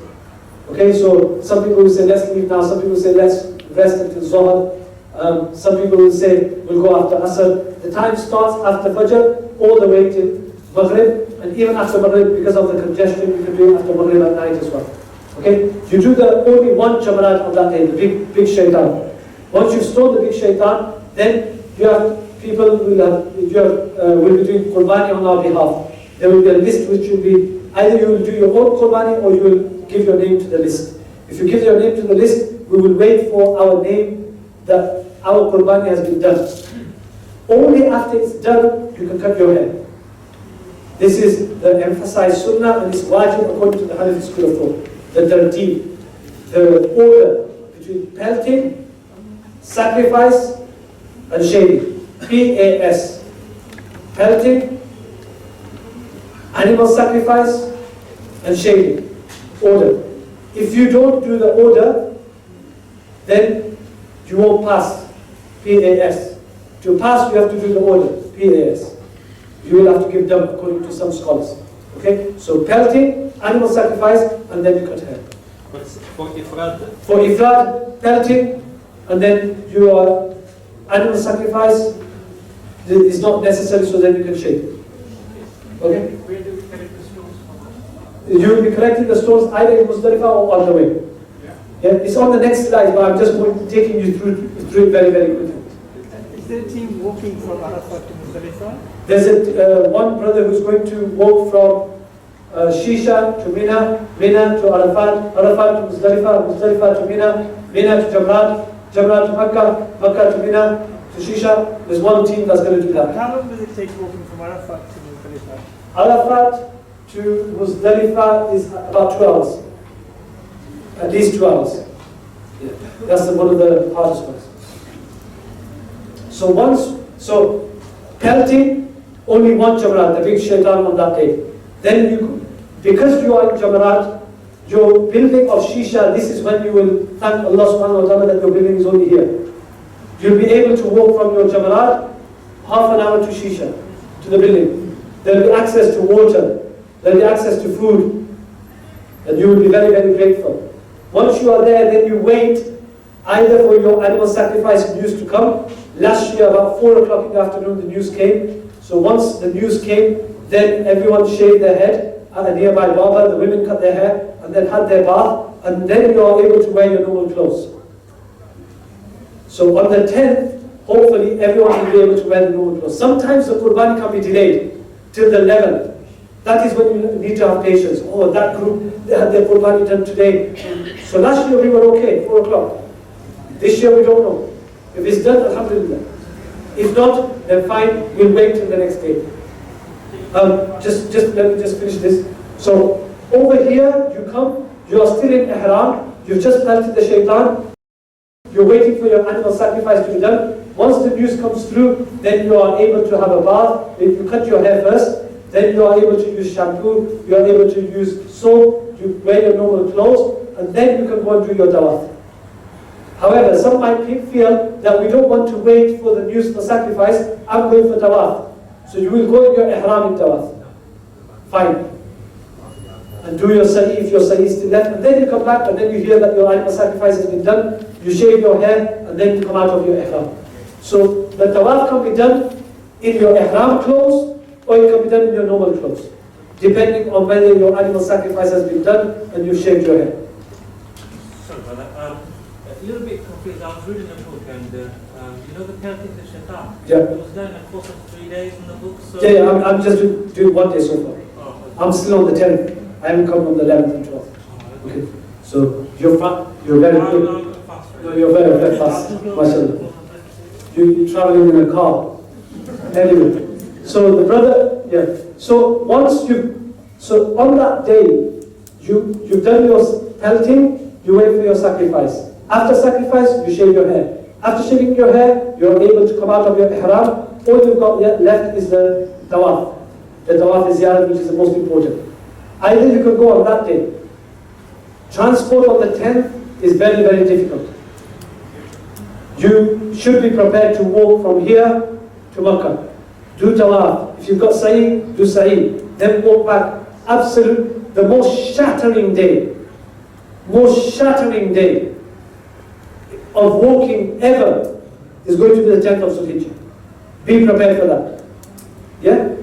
Okay, so some people will say let's leave now, some people will say let's rest until Zohar, some people will say we'll go after Asr. The time starts after Fajr all the way till Maghrib, and even after Maghrib, because of the congestion, you can do it after Maghrib at night as well. Okay, you do the only one Jamarat on that day, the big shaitan. Once you've stoned the big shaitan, then you have people will be doing Qurbani on our behalf. There will be a list which will be, either you will do your own Qurbani or you will give your name to the list. If you give your name to the list, we will wait for our name that our Qurbani has been done. Only after it's done, you can cut your hair. This is the emphasized sunnah, and it's wajib according to the Hanafi school of thought. The tartib, the order between pelting, sacrifice, and shaving. PAS. Pelting, animal sacrifice, and shaving. Order. If you don't do the order, then you won't pass. PAS. To pass, you have to do the order. PAS. You will have to give them according to some scholars. Okay? So pelting, animal sacrifice, and then you cut hair. But for Ifrad, For Ifrad, pelting, and then your animal sacrifice is not necessary, so then you can shave. Okay? Where do we collect the stones from? You will be collecting the stones either in Muzdalifah or on the way. Yeah, it's on the next slide, but I'm just taking you through it very, very quickly. Is there a team walking from Arafat to Muzdalifah? There's one brother who's going to walk from Shisha to Mina, Mina to Arafat, Arafat to Muzdalifah, Muzdalifah to Mina, Mina to Jamrat, Jamrat to Makkah, Makkah to Mina, to Shisha. There's one team that's going to do that. How long does it take walking from Arafat to Muzdalifah? Arafat to Muzdalifah is about 2 hours. At least 2 hours. Yeah. That's one of the hardest ones. So pelting, only one Jamrat, the big shaitan on that day. Then because you are in Jamarat, your building of Shisha, this is when you will thank Allah subhanahu wa ta'ala that your building is only here. You'll be able to walk from your Jamarat half an hour to Shisha, to the building. There will be access to water, there will be access to food, and you will be very, very grateful. Once you are there, then you wait either for your animal sacrifice news to come. Last year, about 4 o'clock in the afternoon, the news came. So once the news came, then everyone shaved their head at a nearby barber, the women cut their hair, and then had their bath, and then you are able to wear your normal clothes. So on the 10th, hopefully everyone will be able to wear the normal clothes. Sometimes the Qurbani can be delayed till the 11th. That is when you need to have patience. Oh, that group, they had their Qurbani done today. So last year we were okay, 4 o'clock. This year we don't know. If it's done, alhamdulillah. If not, then fine, we'll wait till the next day. Let me just finish this. So over here, you come, you are still in ihram, you've just pelted the shaitan, you're waiting for your animal sacrifice to be done. Once the news comes through, then you are able to have a bath. If you cut your hair first, then you are able to use shampoo, you are able to use soap, you wear your normal clothes, and then you can go and do your tawaf. However, some might feel that we don't want to wait for the news for sacrifice, I'm going for tawaf. So you will go in your ihram in tawaf. Fine. And do your sa'i if your sa'i is still left, and then you come back and then you hear that your animal sacrifice has been done, you shave your hair, and then you come out of your ihram. So the tawaf can be done in your ihram clothes, or it can be done in your normal clothes, depending on whether your animal sacrifice has been done and you shaved your hair. Sorry about that. A little bit confused. I was reading a book and you know the pelting the shaitan? Yeah. It was done in a course of 3 days in the book. So Yeah, I'm just doing 1 day so far. Oh, I'm still on the 10th. I haven't come on the 11th and 12th. Okay. So you're very good. no, fast. No, you're very, very fast. MashaAllah. You're traveling in a car. Anyway. So the brother, yeah. So so on that day, you've done your pelting, you wait for your sacrifice. After sacrifice, you shave your hair. After shaving your hair, you're able to come out of your ihram. All you've got left is the tawaf. The tawaf is ziyarah, which is the most important. Either you could go on that day. Transport on the 10th is very, very difficult. You should be prepared to walk from here to Makkah. Do tawaf. If you've got sa'i, do sa'i. Then walk back. Absolute, the most shattering day of walking ever is going to be the 10th of Zulhijjah. Be prepared for that. Yeah?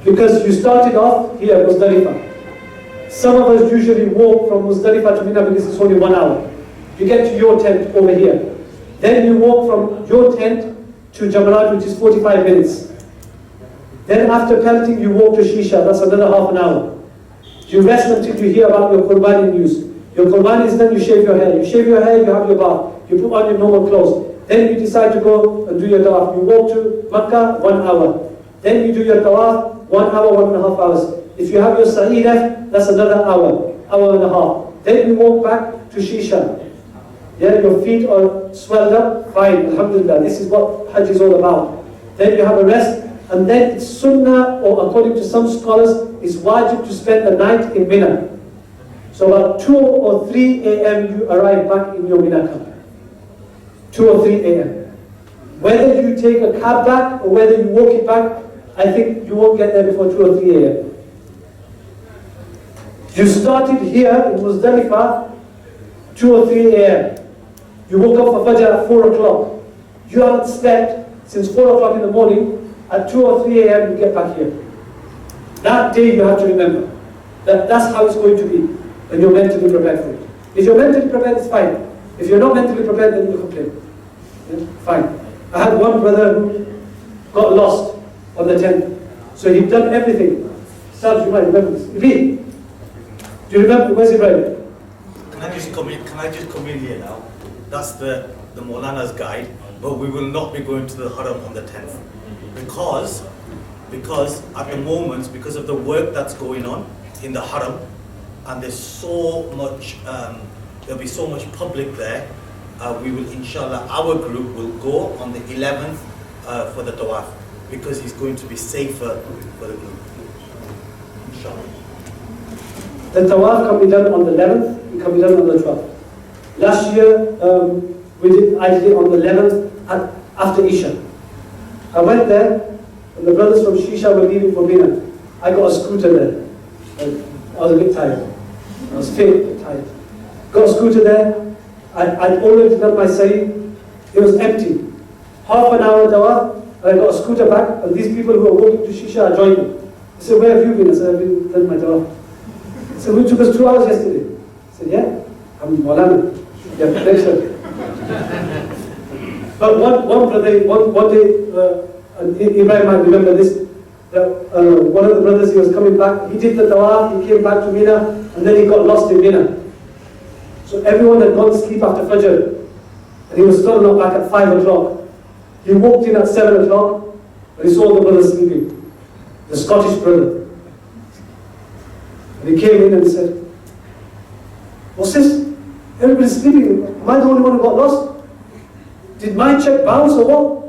Because you started off here, Muzdalifah. Some of us usually walk from Muzdalifah to Mina because it's only 1 hour. You get to your tent over here. Then you walk from your tent to Jamarat, which is 45 minutes. Then after pelting, you walk to Shisha, that's another half an hour. You rest until you hear about your Qurbani news. Your Qurbani is done, you shave your hair. You shave your hair, you have your bath. You put on your normal clothes. Then you decide to go and do your tawaf. You walk to Makkah, 1 hour. Then you do your tawaf, 1 hour, 1.5 hours. If you have your sa'i left, that's another hour, hour and a half. Then you walk back to Shisha. Yeah, your feet are swelled up, fine, alhamdulillah. This is what Hajj is all about. Then you have a rest, and then it's sunnah, or according to some scholars, it's wajib to spend the night in Mina. So about 2 or 3 a.m. you arrive back in your Mina camp. 2 or 3 a.m. Whether you take a cab back or whether you walk it back, I think you won't get there before 2 or 3 a.m. You started here in Muzdalifah 2 or 3 a.m. You woke up for Fajr at 4 o'clock. You haven't slept since 4 o'clock in the morning. At 2 or 3 a.m. you get back here. That day you have to remember. That's how it's going to be when you're mentally prepared for it. If you're mentally prepared, it's fine. If you're not mentally prepared, then you complain. Yeah? Fine. I had one brother who got lost on the 10th. So he'd done everything. Sab, you might remember this. Read. Do you remember? Where's Ibrahim? Can I just come in here now? That's the Maulana's guide, but we will not be going to the Haram on the 10th. Because at the moment, because of the work that's going on in the Haram, and there's so much, there'll be so much public there, we will, inshallah, our group will go on the 11th for the Tawaf, because it's going to be safer for the group. Inshallah. The Tawaf can be done on the 11th, it can be done on the 12th. Last year, I did it on the 11th after Isha. I went there, and the brothers from Shisha were leaving for Mina. I got a scooter there. I was a bit tired. I was fit, but tired. got a scooter there. I'd already done my sa'i. It was empty. Half an hour tawaf, and I got a scooter back, and these people who are walking to Shisha are joining me. They said, where have you been? I said, I've been done my tawaf. I said, we took us 2 hours yesterday. I said, yeah, I'm Maulana. Yeah, lecture. But one brother, one day, and Ibrahim might remember this, that one of the brothers, he was coming back, he did the tawaf, he came back to Mina, and then he got lost in Mina. So everyone had gone to sleep after Fajr, and he was still not back at 5 o'clock. He walked in at 7 o'clock, and he saw the brother sleeping, the Scottish brother. And he came in and said, what's this? Everybody's sleeping. Am I the only one who got lost? Did my check bounce or what?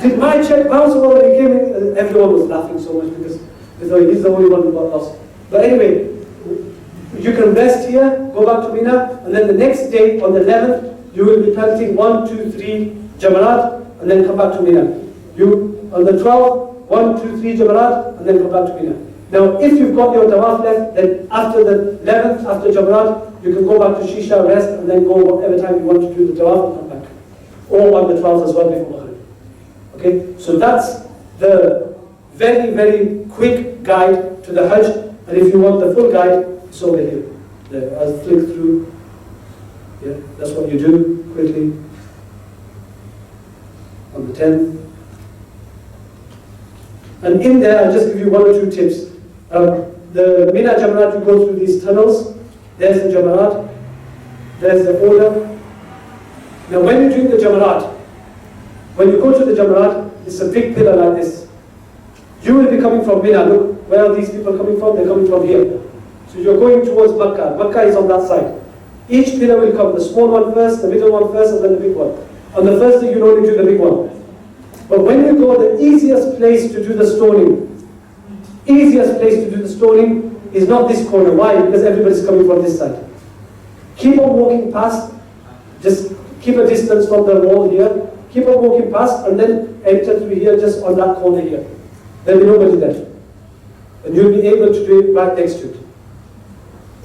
Did my check bounce or what? And he came in, and everyone was laughing so much because they thought he's the only one who got lost. But anyway, you can rest here, go back to Mina, and then the next day, on the 11th, you will be planting 1, 2, 3 Jamarat, and then come back to Mina. On the 12th, 1, 2, 3 Jamarat, and then come back to Mina. Now, if you've got your tawaf left, then after the 11th, after Jamarat, you can go back to Shisha, rest, and then go whatever time you want to do the tawaf and come back. Or on the 12th as well before Maghrib. Okay, so that's the very, very quick guide to the Hajj. And if you want the full guide, it's over here. I'll flick through. Yeah, that's what you do quickly. On the 10th. And in there, I'll just give you 1 or 2 tips. The Mina Jamarat, you go through these tunnels. There's the Jamarat. There's the order. Now when you're doing the Jamarat, when you go to the Jamarat, it's a big pillar like this. You will be coming from Mina. Look, where are these people coming from? They're coming from here. So you're going towards Makkah. Makkah is on that side. Each pillar will come, the small one first, the middle one first, and then the big one. On the first day, you only do the big one. But when you go, the easiest place to do the stoning, is not this corner. Why? Because everybody's coming from this side. Keep on walking past, just keep a distance from the wall here, keep on walking past, and then enter through here, just on that corner here. There'll be nobody there. And you'll be able to do it right next to it.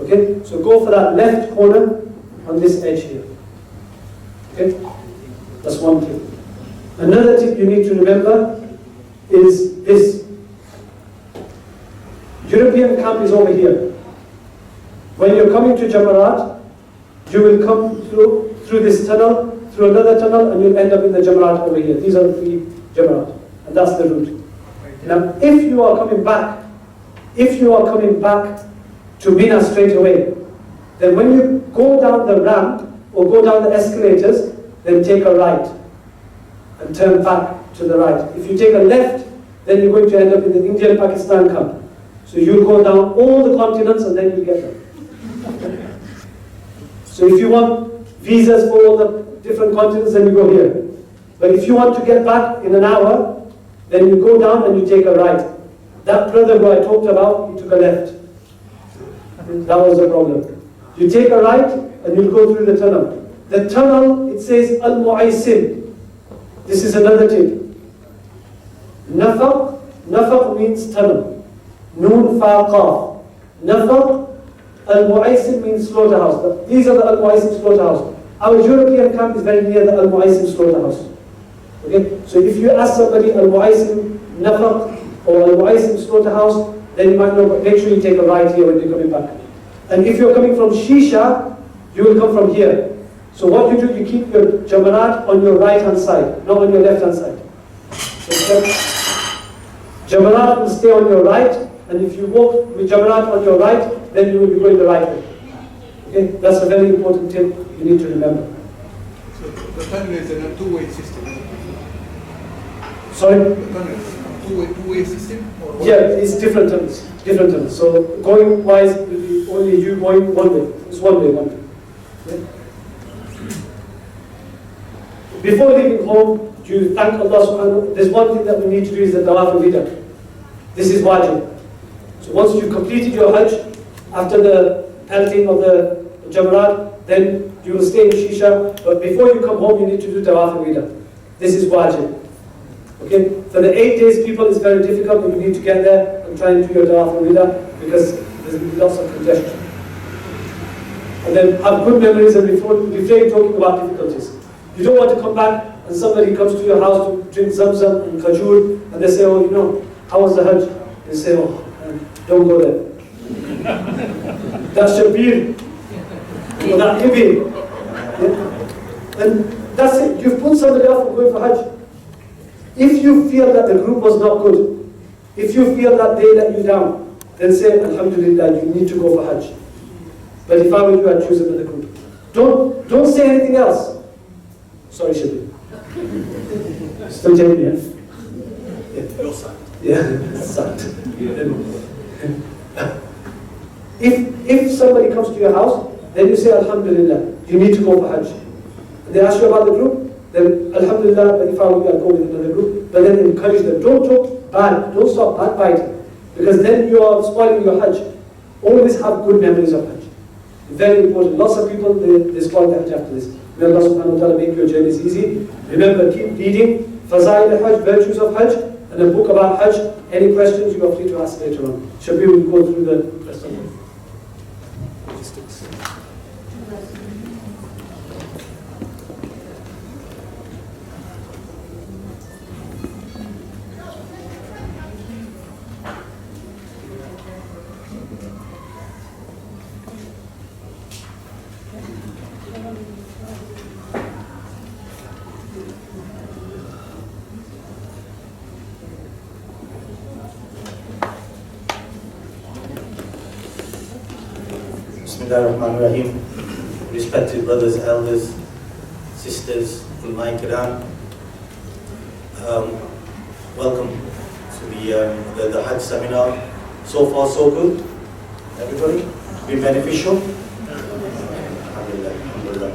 Okay? So go for that left corner on this edge here. Okay? That's one tip. Another tip you need to remember is this. European camp is over here. When you're coming to Jamarat, you will come through this tunnel, through another tunnel, and you'll end up in the Jamarat over here. These are the 3 Jamarat. And that's the route. Now, if you are coming back to Mina straight away, then when you go down the ramp or go down the escalators, then take a right and turn back to the right. If you take a left, then you're going to end up in the Indian-Pakistan camp. So you'll go down all the continents and then you get them. So if you want visas for all the different continents, then you go here. But if you want to get back in an hour, then you go down and you take a right. That brother who I talked about, he took a left. That was the problem. You take a right and you go through the tunnel. The tunnel, it says Al-Mu'aysim. This is another tip. Nafaq means tunnel. Noon fa qaf. Nafaq, Al-Mu'aysim means slaughterhouse. These are the Al-Mu'aysim slaughterhouse. Our European camp is very near the Al-Mu'aysim slaughterhouse. Okay? So if you ask somebody Al-Mu'aysim Nafaq or Al-Mu'aysim slaughterhouse, then you might know, but make sure you take a right here when you're coming back. And if you're coming from Shisha, you will come from here. So what you do, you keep your Jamarat on your right hand side, not on your left hand side. So Jamarat will stay on your right, and if you walk with Jamarat on your right, then you will be going the right way. Okay, that's a very important tip you need to remember. So the tunnel is in a two-way system. Sorry? The tunnel is a two-way system? Or Yeah, it's different tunnels. Different tunnels. So going wise will be only you going one way. It's one way. Okay? Before leaving home, do you thank Allah subhanahu wa ta'ala? There's one thing that we need to do is the tawaf al-wida. This is wajib. So once you've completed your Hajj, after the pelting of the Jamarat, then you will stay in Shisha. But before you come home, you need to do tawaf al-wida. This is wajib. Okay? For the 8 days, people, it's very difficult, and you need to get there and try and do your tawaf al-wida because there's lots of congestion. and then have good memories and refrain talking about difficulties. You don't want to come back and somebody comes to your house to drink zamzam and kajur, and they say, oh, you know, how was the Hajj? They say, oh, don't go there. That's Shabir. Or that Ibn. Yeah? And that's it. You've put somebody off from going for Hajj. If you feel that the group was not good, if you feel that they let you down, then say, Alhamdulillah, you need to go for Hajj. But if I were you, I'd choose another group. Don't say anything else. Sorry, Shabir. Still Jamie, yeah? Your side. Yeah, side. If somebody comes to your house, then you say, Alhamdulillah, you need to go for Hajj. And they ask you about the group, then Alhamdulillah, but if I were you, I'd go with another group. But then encourage them. Don't talk bad. Don't stop backbiting. Because then you are spoiling your Hajj. Always have good memories of Hajj. Very important. Lots of people, they spoil their Hajj after this. May Allah subhanahu wa ta'ala make your journeys easy. Remember, keep reading Fazail al-Hajj, Virtues of Hajj, and a book about Hajj. Any questions, you are free to ask later on. Shabir will go through the rest of the logistics. Bismillahirrahmanirrahim. Respected brothers, elders, sisters, Ulama Kiram, welcome to the Hajj seminar. So far, so good. Everybody? Been beneficial? Alhamdulillah, alhamdulillah.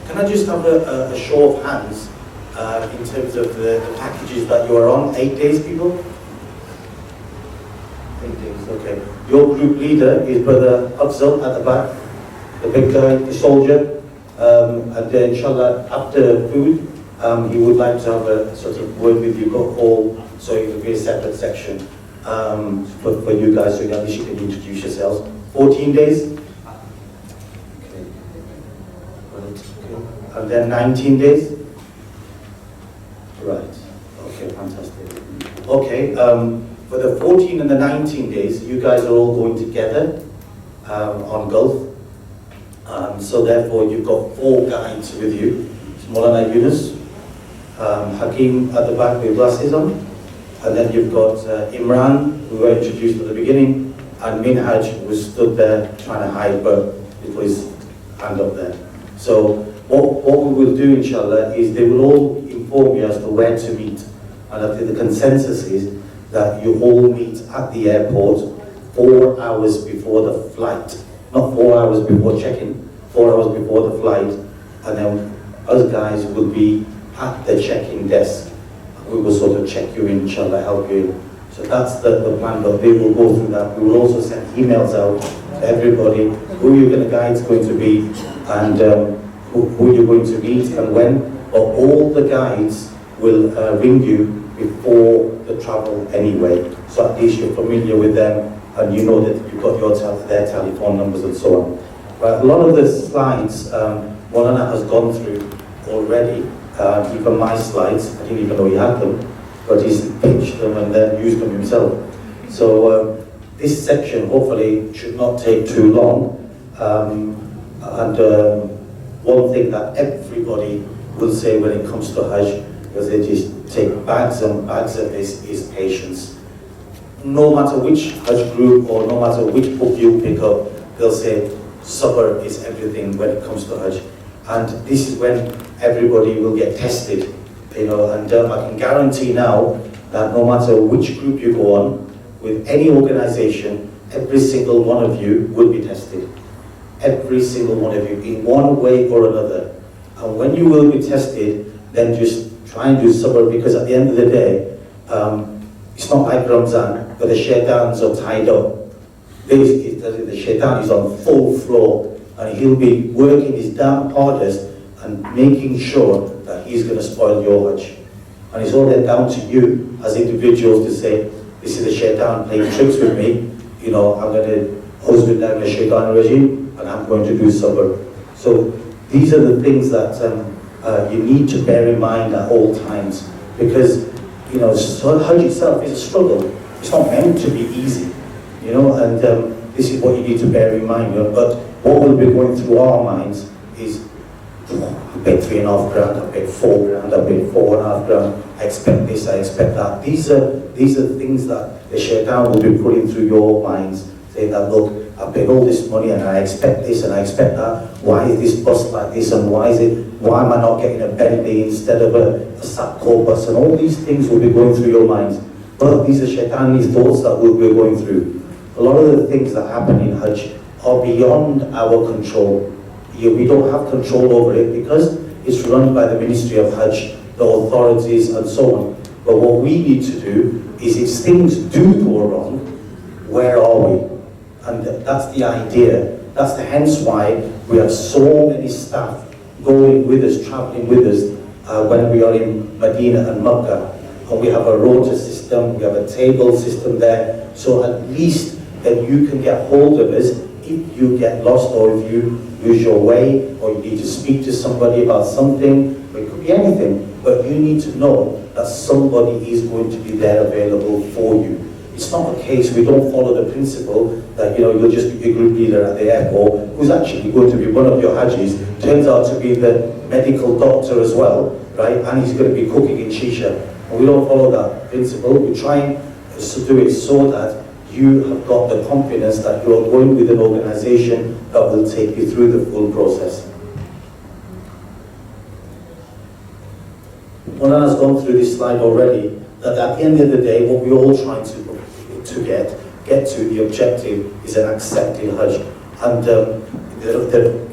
Can I just have a show of hands in terms of the packages that you are on? 8 days, people? 8 days, okay. Your group leader is Brother Afzal at the back, the big guy, the soldier. And inshallah, after food, he would like to have a sort of word with you all, so it will be a separate section for you guys, so at least you can introduce yourselves. 14 days. Okay. Right. Okay. And then 19 days. Right. Okay, fantastic. Okay. For the 14 and the 19 days, you guys are all going together on Gulf. So therefore, you've got 4 guides with you. Maulana Yunus, Hakim at the back with glasses on. And then you've got Imran, who were introduced at the beginning, and Minhaj, who stood there trying to hide, but it was hand up there. So what we will do, inshallah, is they will all inform you as to where to meet. And I think the consensus is that you all meet at the airport 4 hours before the flight. Not 4 hours before check-in, 4 hours before the flight. And then us guys will be at the check-in desk. We will sort of check you in, inshallah, help you. So that's the plan, but they will go through that. We will also send emails out to everybody, who the guide's going to be, and who you're going to meet and when. But all the guides will ring you before the travel anyway. So at least you're familiar with them, and you know that you've got their telephone numbers and so on. But a lot of the slides, Maulana has gone through already. Even my slides, I didn't even know he had them, but he's pitched them and then used them himself. So this section hopefully should not take too long. One thing that everybody will say when it comes to Hajj, because they just take bags and bags of this, is patience. No matter which Hajj group or no matter which book you pick up, they'll say sabr is everything when it comes to Hajj. And this is when everybody will get tested, and I can guarantee now that no matter which group you go on, with any organization, every single one of you will be tested. Every single one of you, in one way or another. And when you will be tested, then just try and do sabr, because at the end of the day, it's not like Ramzan, where the shaitans are tied up. The shaitan is on full floor, and he'll be working his damn hardest and making sure that he's going to spoil your Hajj. And it's all then down to you as individuals to say, this is the shaitan playing tricks with me, I'm going to A'udhu billahi minash shaitanir rajeem, and I'm going to do sabr. So these are the things that you need to bear in mind at all times, because Hajj itself is a struggle. It's not meant to be easy, and this is what you need to bear in mind. But what will be going through our minds is, I paid 3.5 grand, I paid 4 grand, I paid 4.5 grand, I expect this, I expect that. These are things that the shaitan will be putting through your minds, saying that, look, I paid all this money and I expect this and I expect that. Why is this bus like this, and why am I not getting a Bentley instead of a Satco bus? And all these things will be going through your minds. But these are shaitani thoughts that we'll be going through. A lot of the things that happen in Hajj are beyond our control. We don't have control over it because it's run by the Ministry of Hajj, the authorities and so on. But what we need to do is, if things do go wrong, where are we? And that's the idea. That's hence why we have so many staff going with us, traveling with us when we are in Medina and Makkah. And we have a rota system, we have a table system there, so at least that you can get hold of us if you get lost, or if you lose your way, or you need to speak to somebody about something. It could be anything, but you need to know that somebody is going to be there available for you. It's not a case, we don't follow the principle that you'll just be a group leader at the airport who's actually going to be one of your Hajjis, turns out to be the medical doctor as well, right? And he's going to be cooking in shisha. And we don't follow that principle. We're trying to do it so that you have got the confidence that you are going with an organization that will take you through the full process. One has gone through this slide already, that at the end of the day, what we're all trying to get to, the objective is an accepted Hajj. And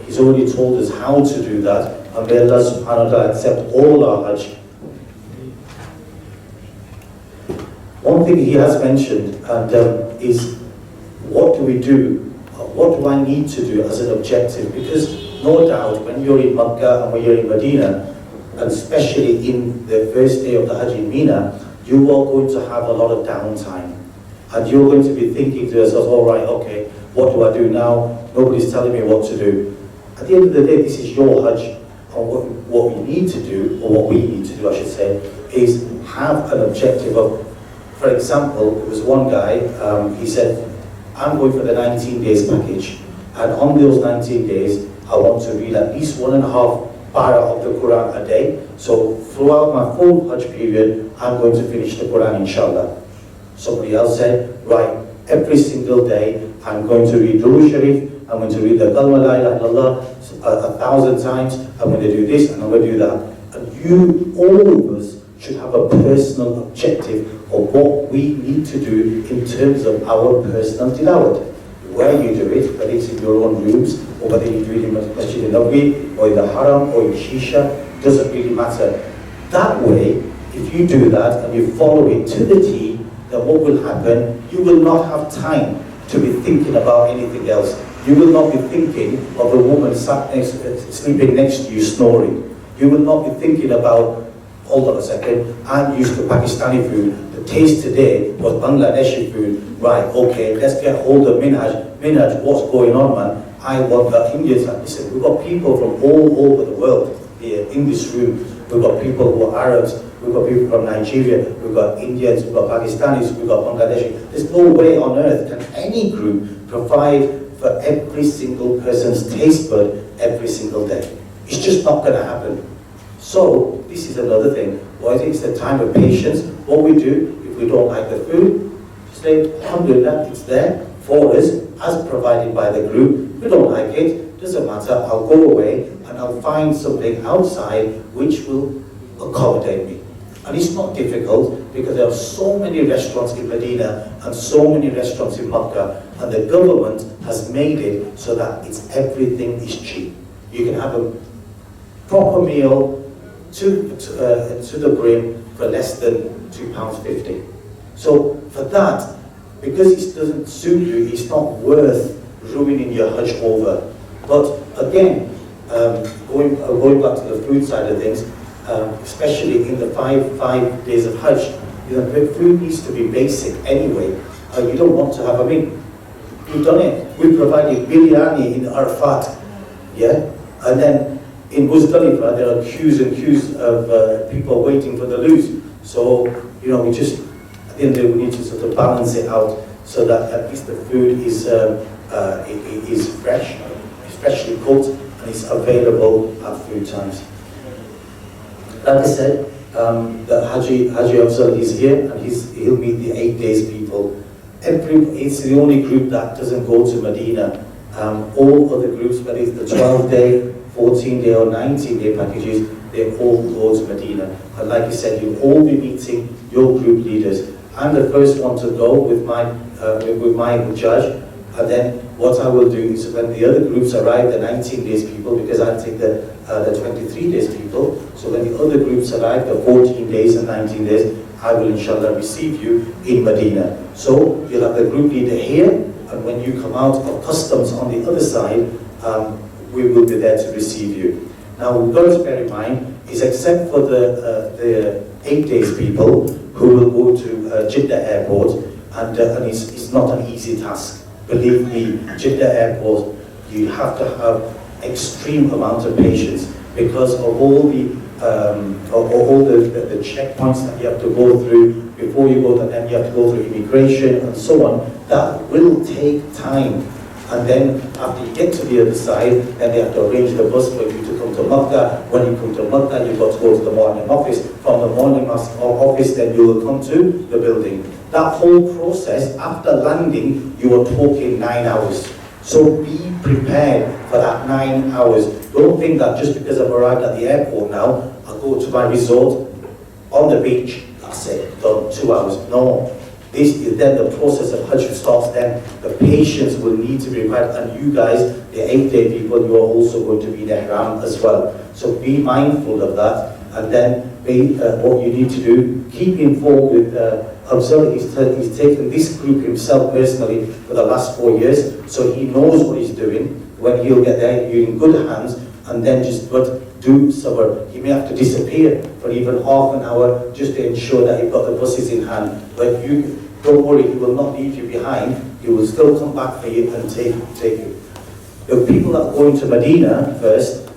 he's already told us how to do that, and may Allah subhanahu wa ta'ala accept all our Hajj. One thing he has mentioned is, what do we do? What do I need to do as an objective? Because no doubt when you're in Makkah and when you're in Medina, and especially in the first day of the Hajj in Mina, you are going to have a lot of downtime. And you're going to be thinking to yourself, all right, okay, what do I do now? Nobody's telling me what to do. At the end of the day, this is your Hajj. And what we need to do, or what we need to do, I should say, is have an objective of, for example, there was one guy, he said, I'm going for the 19 days package. And on those 19 days, I want to read at least 1.5 para of the Quran a day. So throughout my full Hajj period, I'm going to finish the Quran, inshallah. Somebody else said, right, every single day, I'm going to read Durood Sharif, I'm going to read the Kalma La ilaha illallah 1,000 times, I'm going to do this, and I'm going to do that. And all of us, should have a personal objective of what we need to do in terms of our personal tilawat. Where you do it, whether it's in your own rooms, or whether you do it in Masjid al-Nabawi, or in the Haram, or in Shisha, doesn't really matter. That way, if you do that and you follow it to the T, then what will happen? You will not have time to be thinking about anything else. You will not be thinking of the woman sleeping next to you snoring. You will not be thinking about, hold on a second, I'm used to Pakistani food. The taste today was Bangladeshi food. Right, okay, let's get hold of Minhaj. Minhaj, what's going on, man? I want the Indians. Listen, we've got people from all over the world here in this room. We've got people who are Arabs. We've got people from Nigeria. We've got Indians. We've got Pakistanis. We've got Bangladeshi. There's no way on earth can any group provide for every single person's taste bud every single day. It's just not going to happen. So, this is another thing. Why is it? It's a time of patience. What we do, if we don't like the food, say, alhamdulillah, it's there for us, as provided by the group. If we don't like it, doesn't matter, I'll go away and I'll find something outside which will accommodate me. And it's not difficult, because there are so many restaurants in Medina and so many restaurants in Makkah, and the government has made it so that everything is cheap. You can have a proper meal to the brim for less than £2.50. So for that, because it doesn't suit you, it's not worth ruining your Hajj over. But again, going back to the food side of things, especially in the five days of Hajj, the food needs to be basic anyway. You don't want to have, We've done it. We provided biryani in Arafat, yeah? And then in Muzdalifah, there are queues and queues of people waiting for the loos. So, you know, we just, at the end of the day, we need to sort of balance it out so that at least the food is fresh, it's freshly cooked, and it's available at food times. Like I said, the Haji Afzal is here, and he'll meet the 8 days people. It's the only group that doesn't go to Medina. All other groups, whether it's the 12-day, 14-day or 19-day packages, they all go to Medina. And like you said, you'll all be meeting your group leaders. I'm the first one to go with my judge, and then what I will do is when the other groups arrive, the 19 days people, because I take the 23 days people, so when the other groups arrive, the 14 days and 19 days, I will inshallah receive you in Medina. So you'll have the group leader here, and when you come out of customs on the other side, we will be there to receive you. Now we've got to bear in mind, is except for the 8 days people who will go to Jeddah airport, and it's not an easy task. Believe me, Jeddah airport, you have to have extreme amount of patience because of all the checkpoints that you have to go through before you go, and then you have to go through immigration and so on. That will take time. And then after you get to the other side, then they have to arrange the bus for you to come to Makkah. When you come to Makkah, you've got to go to the morning office. From the morning office, then you will come to the building. That whole process, after landing, you are talking 9 hours. So be prepared for that 9 hours. Don't think that just because I've arrived at the airport now, I'll go to my resort on the beach, that's it, done, 2 hours. No. This is then the process of Hajj starts then. The patience will need to be prepared, and you guys, the 8-day people, you are also going to be in Ihram as well. So be mindful of that, and then what you need to do, keep informed with Afzal. He's taken this group himself personally for the last 4 years, so he knows what he's doing. When he'll get there, you're in good hands, and then just do sabr. He may have to disappear for even half an hour just to ensure that you've got the buses in hand. But you don't worry, he will not leave you behind. He will still come back for you and take you. The people that go into Medina first,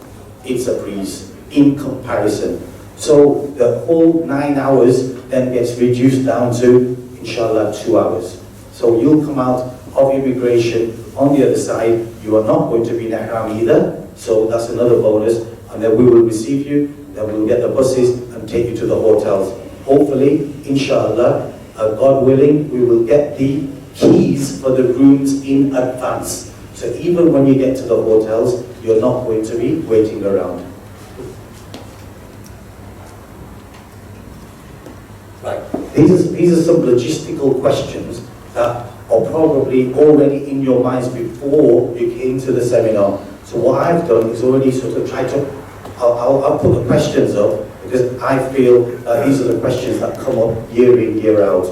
it's a breeze in comparison. So the whole 9 hours then gets reduced down to, inshallah, 2 hours. So you'll come out of immigration on the other side. You are not going to be in Ihram either. So that's another bonus. And then we will receive you, then we'll get the buses and take you to the hotels. Hopefully, inshallah, God willing, we will get the keys for the rooms in advance. So even when you get to the hotels, you're not going to be waiting around. Right, these are some logistical questions that are probably already in your minds before you came to the seminar. So what I've done is already sort of try to, I'll put the questions up because I feel these are the questions that come up year in, year out.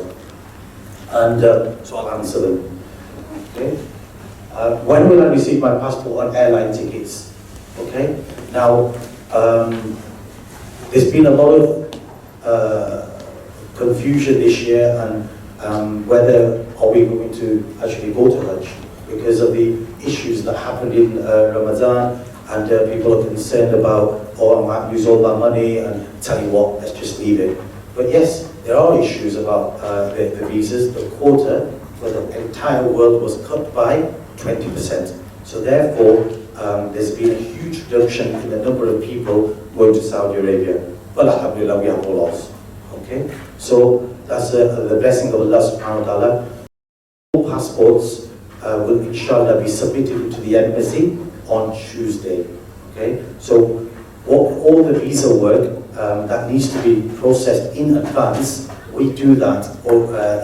And so I'll answer them. Okay? When will I receive my passport and airline tickets? Okay? Now, there's been a lot of confusion this year and whether are we going to actually go to Hajj because of the issues that happened in Ramadan, and people are concerned about, oh, I might lose all my money, and tell you what, let's just leave it. But yes, there are issues about the visas. The quota for the entire world was cut by 20%. So therefore, there's been a huge reduction in the number of people going to Saudi Arabia. But alhamdulillah, we have all lost. Okay? So that's the blessing of Allah subhanahu wa ta'ala. All passports will inshallah be submitted into the embassy on Tuesday. Okay? So all the visa work that needs to be processed in advance, we do that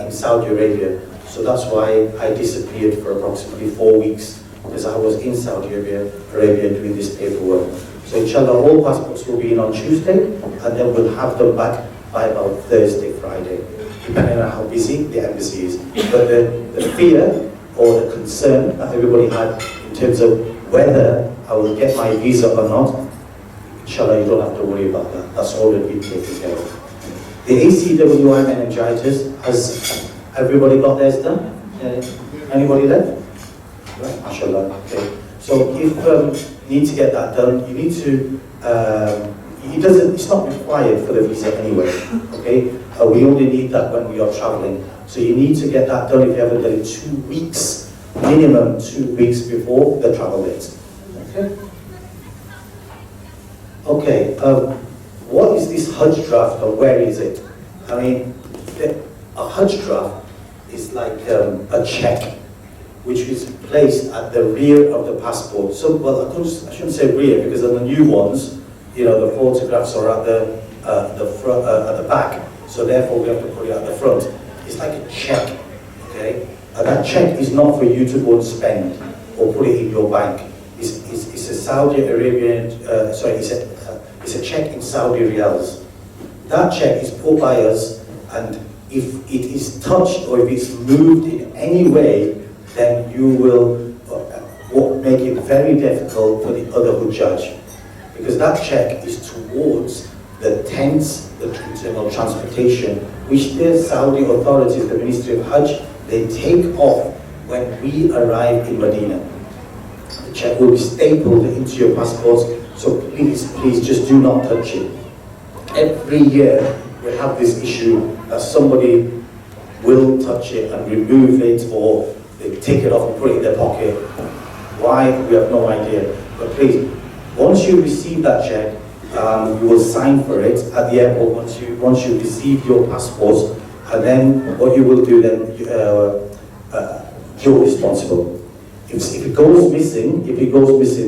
in Saudi Arabia. So that's why I disappeared for approximately 4 weeks, because I was in Saudi Arabia doing this paperwork. So inshallah all passports will be in on Tuesday, and then we'll have them back by about Thursday, Friday, depending on how busy the embassy is. But the fear or the concern that everybody had in terms of whether I will get my visa or not, inshallah you don't have to worry about that. That's already been taken care of. The ACWI meningitis, has everybody got theirs done? Anybody there? Right, mashallah. Okay. So if you need to get that done, you need to. It's not required for the visa anyway. Okay. We only need that when we are traveling. So you need to get that done if you haven't done it 2 weeks, minimum 2 weeks before the travel date. Okay. Okay. What is this Hajj draft and where is it? I mean, a Hajj draft is like a check which is placed at the rear of the passport. So, well, I shouldn't say rear because on the new ones, you know, the photographs are at the front, at the back. So therefore, we have to put it at the front. It's like a check, okay? And that check is not for you to go and spend or put it in your bank. It's a Saudi Arabian, it's a check in Saudi riyals. That check is put by us, and if it is touched or if it's moved in any way, then you will make it very difficult for the other Hujjaj. Because that check is towards the tents, the internal transportation, which the Saudi authorities, the Ministry of Hajj, they take off when we arrive in Medina. The check will be stapled into your passports, so please just do not touch it. Every year we have this issue that somebody will touch it and remove it, or they take it off and put it in their pocket. Why? We have no idea. But please, once you receive that check, you will sign for it at the airport once you receive your passports, and then what you will do then, you're responsible. If it goes missing,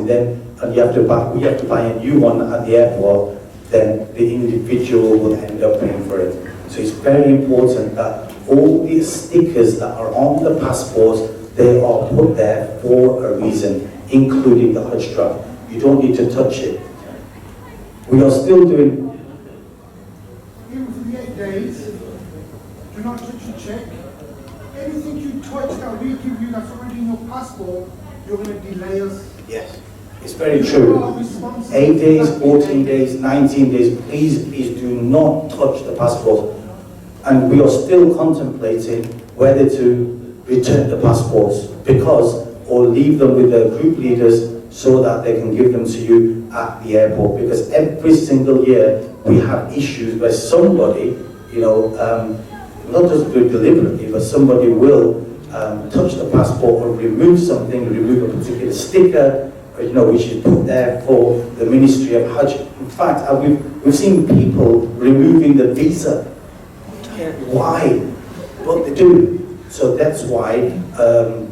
then and we have to buy a new one at the airport, then the individual will end up paying for it. So it's very important that all these stickers that are on the passports, they are put there for a reason, including the Hajj draft. You don't need to touch it. We are still doing. Even for the 8 days, do not touch your check. Anything you touch that we give you that's already in your passport, you're going to delay us. Yes, it's very true. 8 days, 14 days, 19 days, please do not touch the passport. And we are still contemplating whether to return the passports or leave them with the group leaders so that they can give them to you at the airport. Because every single year we have issues where somebody, not just do it deliberately, but somebody will touch the passport or remove something, remove a particular sticker, which is put there for the Ministry of Hajj. In fact, we've seen people removing the visa. Why? But they do. So that's why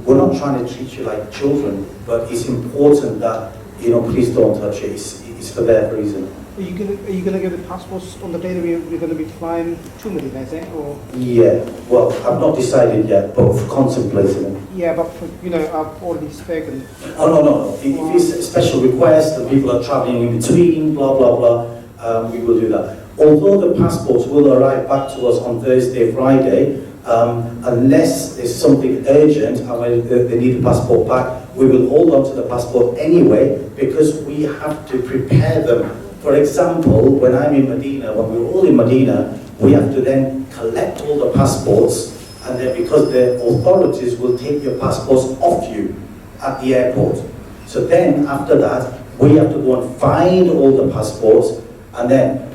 we're not trying to treat you like children, but it's important that, please don't touch it. It's for that reason. Are you gonna get the passports on the day that we're going to be flying to Medina, is it? Or? Yeah. Well, I've not decided yet, but contemplating it. Yeah, but I've already spoken. Oh no. If it's a special request and people are traveling in between, blah blah blah, we will do that. Although the passports will arrive back to us on Thursday, Friday, unless there's something urgent and they need the passport back, we will hold on to the passport anyway, because we have to prepare them. For example, when I'm in Medina, when we're all in Medina, we have to then collect all the passports, and then because the authorities will take your passports off you at the airport. So then after that, we have to go and find all the passports and then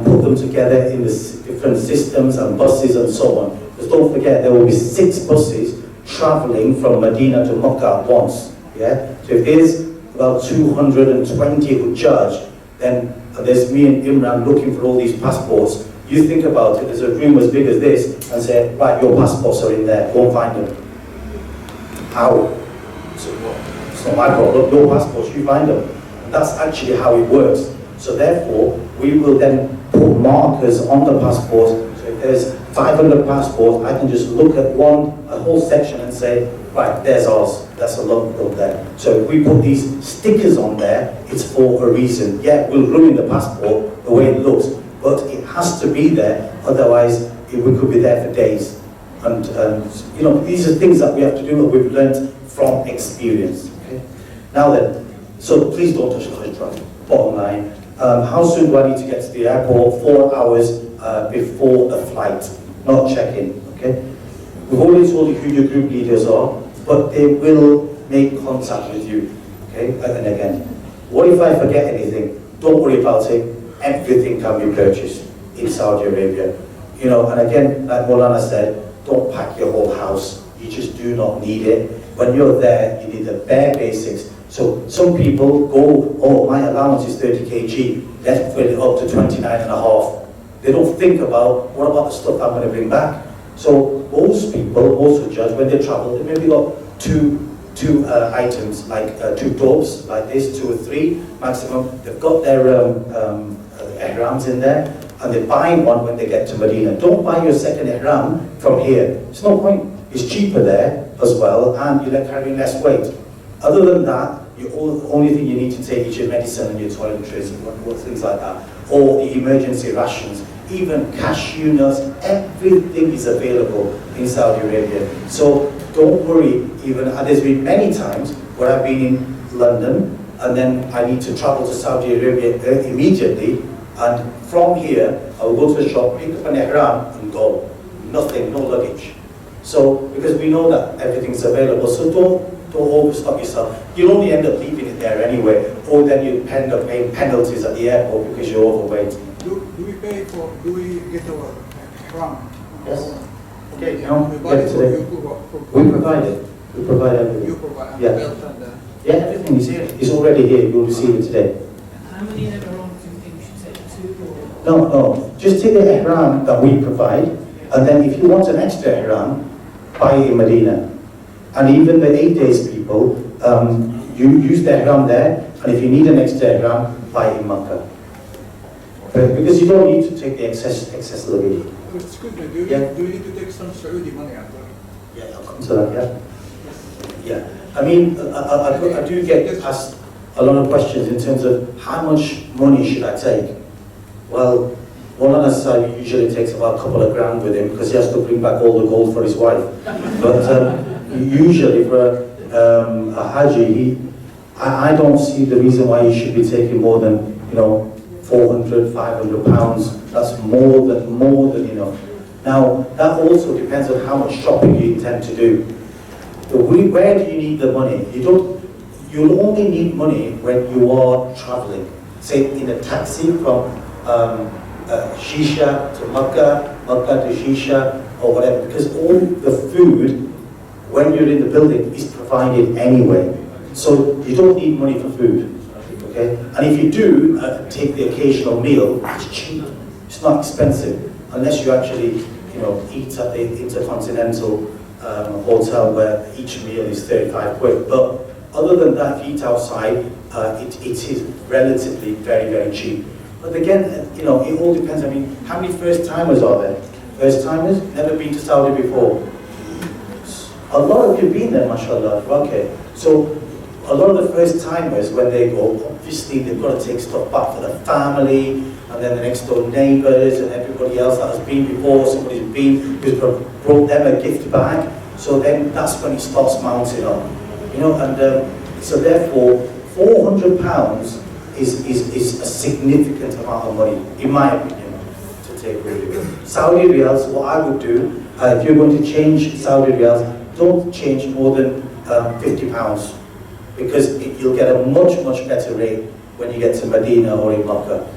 put them together in the different systems and buses and so on. Because don't forget, there will be 6 buses traveling from Medina to Makkah at once. Yeah? So if there's about 220 who judge, then there's me and Imran looking for all these passports. You think about it, there's a room as big as this, and say, right, your passports are in there, go and find them. How? It's not my problem, your passports, you find them. And that's actually how it works. So therefore, we will then put markers on the passports. So if there's 500 passports, I can just look at a whole section and say, right, there's ours, that's a lump up there. So if we put these stickers on there, it's for a reason. Yeah, we'll ruin the passport the way it looks, but it has to be there, otherwise we could be there for days. And these are things that we have to do that we've learned from experience. Okay? Now then, so please don't touch the Hajj draft. Bottom line, how soon do I need to get to the airport? 4 hours before the flight, not check-in, okay? We've already told you who your group leaders are, but they will make contact with you. Okay, and again, what if I forget anything? Don't worry about it. Everything can be purchased in Saudi Arabia. You know, and again, like Maulana said, don't pack your whole house. You just do not need it. When you're there, you need the bare basics. So some people go, oh, my allowance is 30 kg, let's fill it up to 29.5. They don't think about, what about the stuff I'm going to bring back? So most people also judge when they travel, they maybe got two items, like 2 doves, like this, 2 or 3 maximum. They've got their ihrams in there, and they buy one when they get to Medina. Don't buy your second ihram from here. It's no point. It's cheaper there as well, and you're carrying less weight. Other than that, the only thing you need to take is your medicine and your toiletries and things like that, or the emergency rations, even cashew nuts. Everything is available in Saudi Arabia. So don't worry. Even there's been many times where I've been in London and then I need to travel to Saudi Arabia immediately, and from here I will go to the shop, pick up an ihram and go. Nothing, no luggage. So because we know that everything's available, so don't overstock yourself. You'll only end up leaving it there anyway, or then you end up paying penalties at the airport because you're overweight. Do we get our ihram? Yes. Okay, No, we buy get it it or today. We provide it. We provide everything. You provide Yeah. belt and Yeah, everything is here. It's already here. You'll receive it today. How many Ihrams do you think we should take? 2 or? No. Just take the ihram that we provide, and then if you want an extra ihram, buy it in Medina. And even the 8 days people, you use the ihram there, and if you need an extra ihram, buy it in Makkah. But because you don't need to take the excess luggage. excuse me, Yeah. do you need to take some Saudi money after? Yeah, I'll come to that, yeah. I mean, I do get asked a lot of questions in terms of how much money should I take? Well, one on a side usually takes about a couple of grand with him because he has to bring back all the gold for his wife. But usually for a Haji, I don't see the reason why he should be taking more than, 400, 500 pounds. That's more than enough. Now, that also depends on how much shopping you intend to do. Where do you need the money? You'll only need money when you are traveling. Say in a taxi from Shisha to Makkah to Shisha, or whatever, because all the food, when you're in the building, is provided anyway. So you don't need money for food. Okay? And if you do take the occasional meal, it's cheap. It's not expensive, unless you actually, eat at the Intercontinental hotel where each meal is 35 quid. But other than that, if you eat outside, it is relatively very, very cheap. But again, it all depends. I mean, how many first-timers are there? First-timers? Never been to Saudi before? A lot of you have been there, mashallah. Okay. So a lot of the first-timers, when they go, obviously they've got to take stuff back for the family, and then the next door neighbours and everybody else that has been before, somebody's been, who's brought them a gift bag. So then that's when it starts mounting up. And so therefore, £400 is a significant amount of money, in my opinion, to take with you. Saudi riyals, what I would do, if you're going to change Saudi riyals, don't change more than £50, because you'll get a much, much better rate when you get to Medina or in Makkah.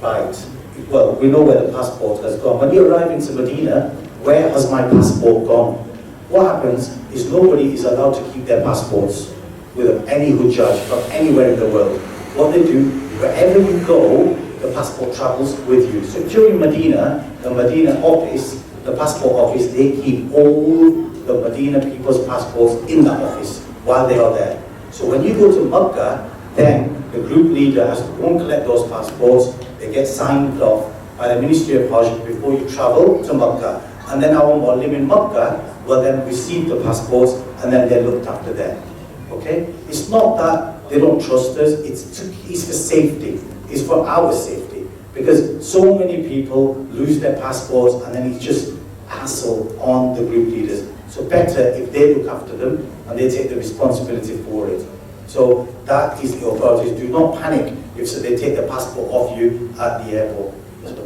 Right. Well, we know where the passport has gone. When you arrive into Medina, where has my passport gone? What happens is nobody is allowed to keep their passports with them, any Hujjaj from anywhere in the world. What they do, wherever you go, the passport travels with you. So during Medina, the Medina office, the passport office, they keep all the Medina people's passports in that office while they are there. So when you go to Makkah, then the group leader has to go and collect those passports. They get signed off by the Ministry of Hajj before you travel to Makkah. And then our Mu'allim in Makkah will then receive the passports, and then they're looked after there. Okay? It's not that they don't trust us, it's for safety. It's for our safety. Because so many people lose their passports, and then it's just hassle on the group leaders. So better if they look after them and they take the responsibility for it. So that is the authorities. Do not panic if they take the passport off you at the airport.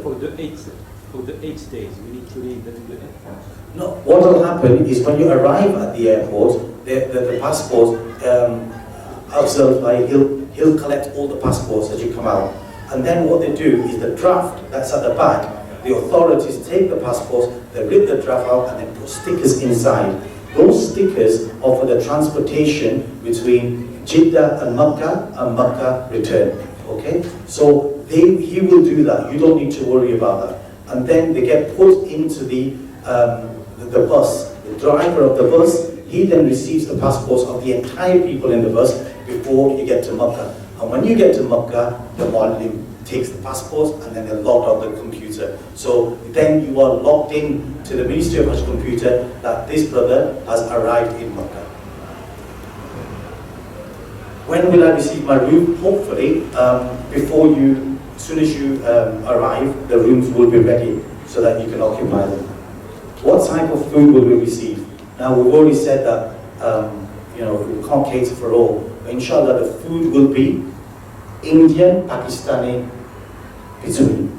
For the 8 for the 8 days, we need to leave them in the airport. No, what will happen is when you arrive at the airport, the passport, observed by, he'll collect all the passports as you come out. And then what they do is the draft that's at the back, the authorities take the passports, they rip the draft out and then put stickers inside. Those stickers are for the transportation between Jeddah and Makkah return. Okay? So he will do that. You don't need to worry about that. And then they get put into the bus. The driver of the bus, he then receives the passports of the entire people in the bus before you get to Makkah. And when you get to Makkah, the Muallim takes the passports and then they're logged on the computer. So then you are logged in to the Ministry of Hajj computer that this brother has arrived in Makkah. When will I receive my room? Hopefully, before you, as soon as you arrive, the rooms will be ready so that you can occupy them. What type of food will we receive? Now we've already said that we can't cater for all. But inshallah, the food will be Indian, Pakistani, between.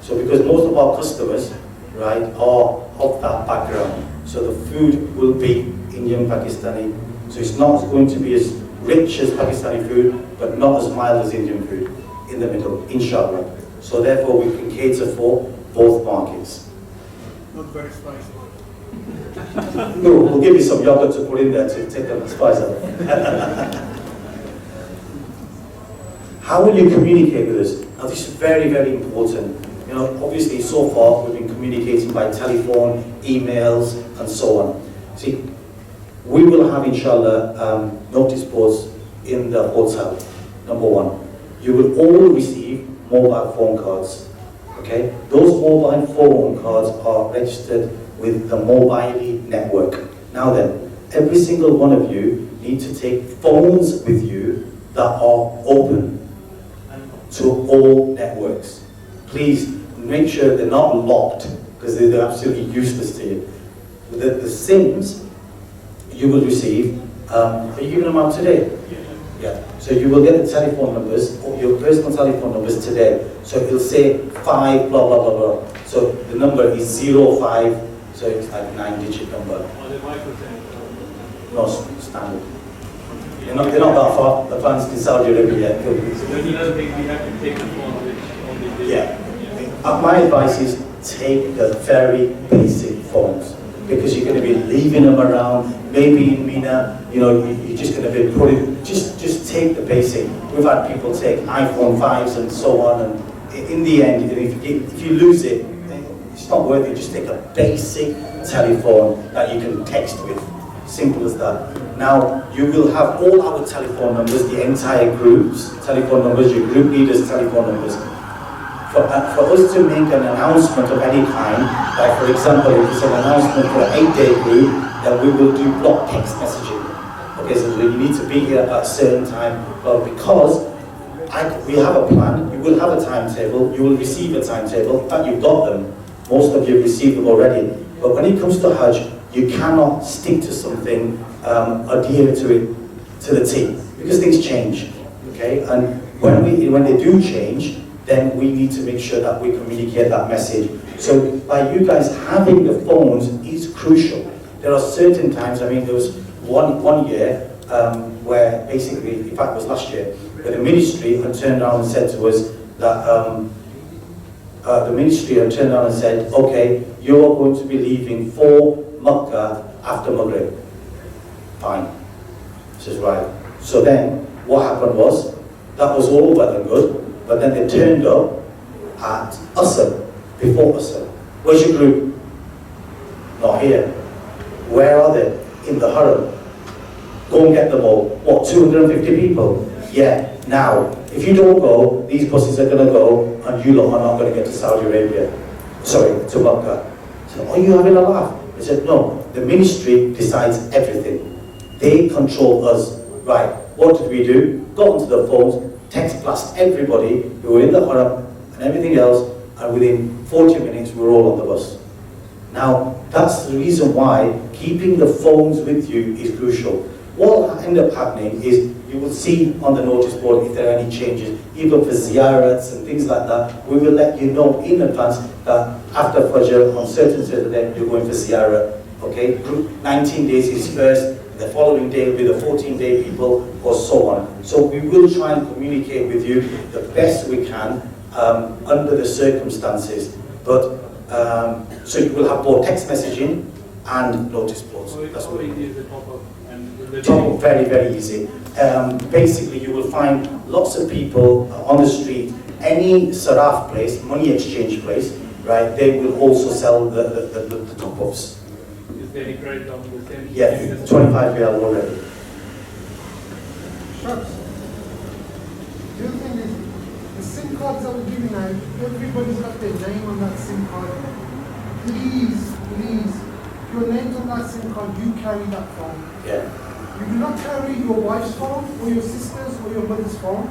So because most of our customers, right, are of that background. So the food will be Indian, Pakistani. So it's not going to be as rich as Pakistani food, but not as mild as Indian food. In the middle, inshallah. So therefore we can cater for both markets. Not very spicy. No, we'll give you some yogurt to put in there to take the spice out. How will you communicate with us? Now this is very, very important. Obviously so far we've been communicating by telephone, emails, and so on. See, we will have inshallah notice boards in the hotel. Number one, you will all receive mobile phone cards. Okay, those mobile phone cards are registered with the Mobile network. Now then, every single one of you need to take phones with you that are open to all networks. Please make sure they're not locked because they're absolutely useless to you. The SIMs you will receive, are you giving them out today? Yeah. So you will get the telephone numbers, or your personal telephone numbers today. So it'll say 5 blah blah blah blah. So the number is 05, so it's like 9-digit number. No, standard. They're not that far advanced in Saudi Arabia yet. So then the other thing, we have to take the phone which only they... Yeah. My advice is take the very basic phones because you're going to be leaving them around. Maybe in Mina, you're just going to be putting. Just take the basic. We've had people take iPhone 5s and so on, and in the end, if you lose it, it's not worth it. Just take a basic telephone that you can text with. Simple as that. Now, you will have all our telephone numbers, the entire group's telephone numbers, your group leaders' telephone numbers. For us to make an announcement of any kind, like for example, if it's an announcement for an 8-day group, then we will do block text messaging. Okay, so you need to be here at a certain time. Well, because we have a plan, you will have a timetable, you will receive a timetable. In fact, you've got them. Most of you have received them already. But when it comes to Hajj, you cannot stick to something, adhere to it to the T, because things change. Okay, and when they do change, then we need to make sure that we communicate that message. So by you guys having the phones is crucial. There are certain times, there was one year where basically, in fact it was last year, where the ministry had turned around and said to us that okay, you're going to be leaving for Makkah after Maghrib. Fine. Says right. So then what happened was, that was all well and good, but then they turned up at Asr, before Asr. Where's your group? Not here. Where are they? In the Haram. Go and get them all. What, 250 people? Yeah, now, if you don't go, these buses are going to go, and you lot are not going to get to Saudi Arabia. Sorry, to Makkah. So, are you having a laugh? I said, no, the ministry decides everything. They control us. Right, what did we do? Got onto the phones, text blast everybody who were in the Haram and everything else, and within 40 minutes we were all on the bus. Now, that's the reason why keeping the phones with you is crucial. what will end up happening is you will see on the notice board if there are any changes, even for ziyarats and things like that. We will let you know in advance that after Fajr, on certain day, you're going for ziyarat. Okay, group 19 days is first, the following day will be the 14-day people, or so on. So we will try and communicate with you the best we can under the circumstances. But so you will have both text messaging and notice boards. That's what it is. Top up, very, very easy. Basically, you will find lots of people on the street. Any saraf place, money exchange place, right? They will also sell the top ups. Is there any credit on the same? Yeah, 25 real already. Shucks. The other thing is, the SIM cards that we're giving out, everybody's got their name on that SIM card. Please, please, if your name's on that SIM card, you carry that phone. Yeah. You do not carry your wife's phone, or your sister's, or your mother's phone.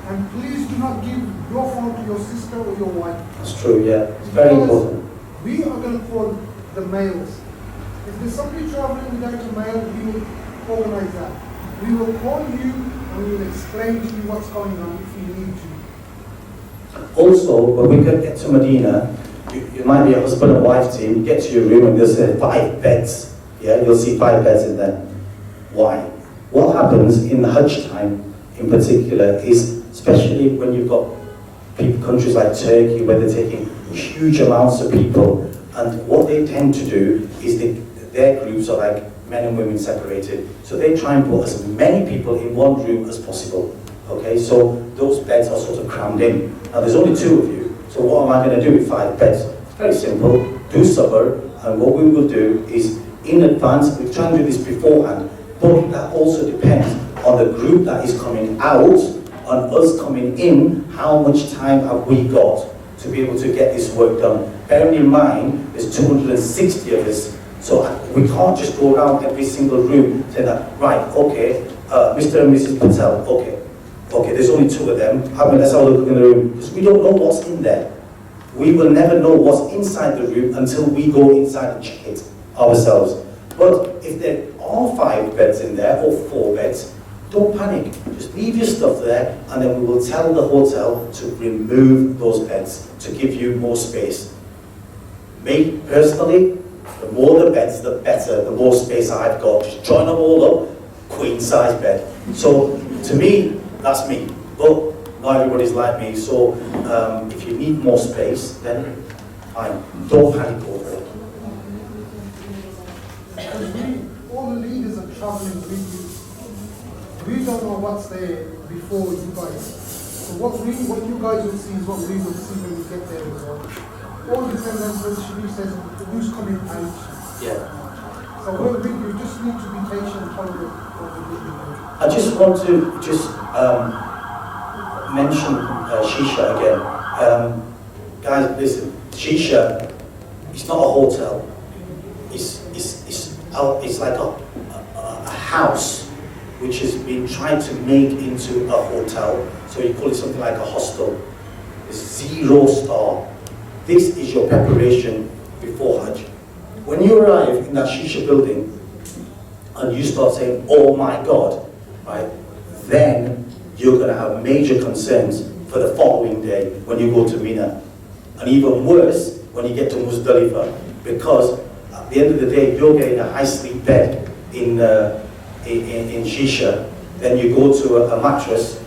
And please do not give your phone to your sister or your wife. That's true, yeah. It's very important. We are going to call the males. If there's somebody traveling without a mail, we will organize that. We will call you and we will explain to you what's going on if you need to. Also, when we get to Medina, you might be a husband and wife team, you get to your room and there's 5 beds. Yeah, you'll see 5 beds in there. Why? What happens in the Hajj time in particular is, especially when you've got countries like Turkey where they're taking huge amounts of people, and what they tend to do is their groups are like men and women separated. So they try and put as many people in one room as possible. Okay, so those beds are sort of crammed in. Now there's only 2 of you, so what am I going to do with 5 beds? It's very simple. Do sabr, and what we will do is in advance, we try and do this beforehand, but that also depends on the group that is coming out, on us coming in, how much time have we got to be able to get this work done. Bearing in mind, there's 260 of us, so we can't just go around every single room saying that, right, okay, Mr. and Mrs. Patel, okay, there's only 2 of them, let's have a look in the room, because we don't know what's in there. We will never know what's inside the room until we go inside and check it ourselves. But if there are 5 beds in there, or 4 beds, don't panic. Just leave your stuff there, and then we will tell the hotel to remove those beds to give you more space. Me, personally, the more the beds, the better, the more space I've got. Just join them all up, queen size bed. So, to me, that's me. But not everybody's like me, so if you need more space, then fine. Don't panic over it. All the leaders are traveling with you. We don't know what's there before you guys. So what you guys will see is what we will see when we get there as well. All depends on what Sharif says, who's coming out. Yeah. So you just need to be patient and tolerant of what we're doing. I just want to mention Shisha again. Guys, listen, Shisha, it's not a hotel. It's like a house which has been tried to make into a hotel. So you call it something like a hostel. It's 0 star. This is your preparation before Hajj. When you arrive in that Shisha building and you start saying, oh my God, right, then you're going to have major concerns for the following day when you go to Mina. And even worse, when you get to Muzdalifah, because at the end of the day, you're getting a high sleep bed in Shisha, then you go to a mattress,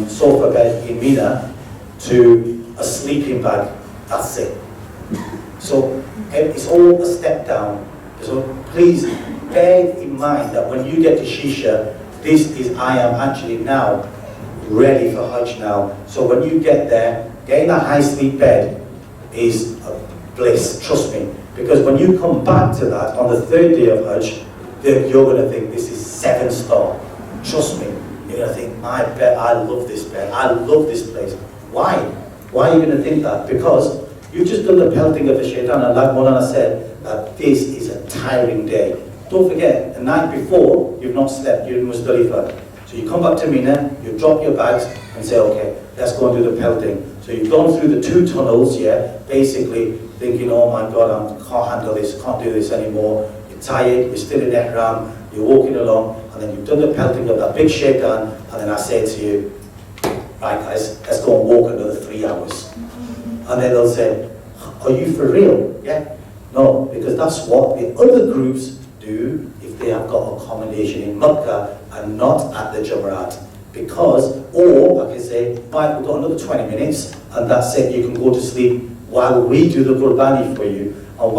sofa bed in Mina, to a sleeping bag. That's it. So it's all a step down. So please bear in mind that when you get to Shisha, this is, I am actually now ready for Hajj now. So when you get there, getting a high sleep bed is a bliss, trust me. Because when you come back to that on the 3rd day of Hajj, you're going to think this is 7 star. Trust me. You're going to think, my bed, I love this bed, I love this place. Why? Why are you going to think that? Because you've just done the pelting of the shaitan, and like Molana said, that this is a tiring day. Don't forget, the night before, you've not slept, you're in Muzdalifah. So you come back to Mina, you drop your bags, and say, okay, let's go and do the pelting. So you've gone through the 2 tunnels, yeah, basically thinking, oh my God, I can't handle this, can't do this anymore. You're tired, you're still in Ihram, you're walking along, and then you've done the pelting of that big shakedown, and then I say to you, right guys, let's go and walk another 3 hours. And then they'll say, are you for real? Yeah. No, because that's what the other groups do if they have got accommodation in Makkah and not at the Jamarat. Because, or I can say, right, we've got another 20 minutes, and that's it, you can go to sleep while we do the Qurbani for you. And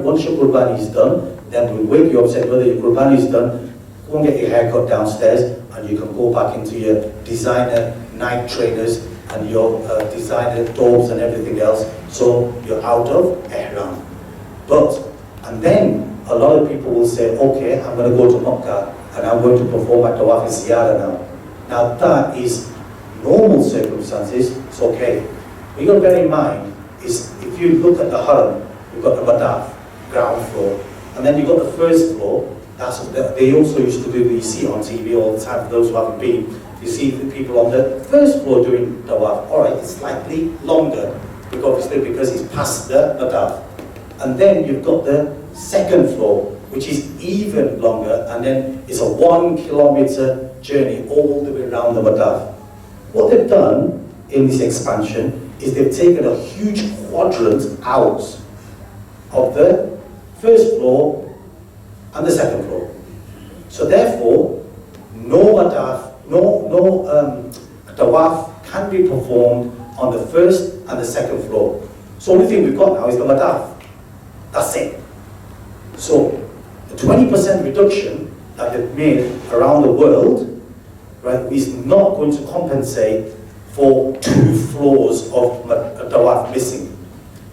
once your Qurbani is done, then we'll wake you up and say, brother, your Qurbani is done, go and get your hair cut downstairs, and you can go back into your designer night trainers and your designer dobes and everything else. So you're out of Ihram. And then a lot of people will say, okay, I'm going to go to Makkah and I'm going to perform my Tawaf Ziyarah now. Now that is normal circumstances, it's okay. What you've got to bear in mind is if you look at the Haram, you've got the Madaf, ground floor, and then you've got the first floor. They also used to do, you see on TV all the time, for those who haven't been, you see the people on the first floor doing Tawaf. Alright, it's slightly longer, obviously because it's past the Madaf. And then you've got the second floor, which is even longer, and then it's a 1 kilometer journey all the way around the Madaf. What they've done in this expansion is they've taken a huge quadrant out of the first floor and the second floor. So therefore, no Madaf, no Tawaf can be performed on the first and the second floor. So the only thing we've got now is the Madaf. That's it. So the 20% reduction that they've made around the world, right, is not going to compensate for 2 floors of Tawaf missing.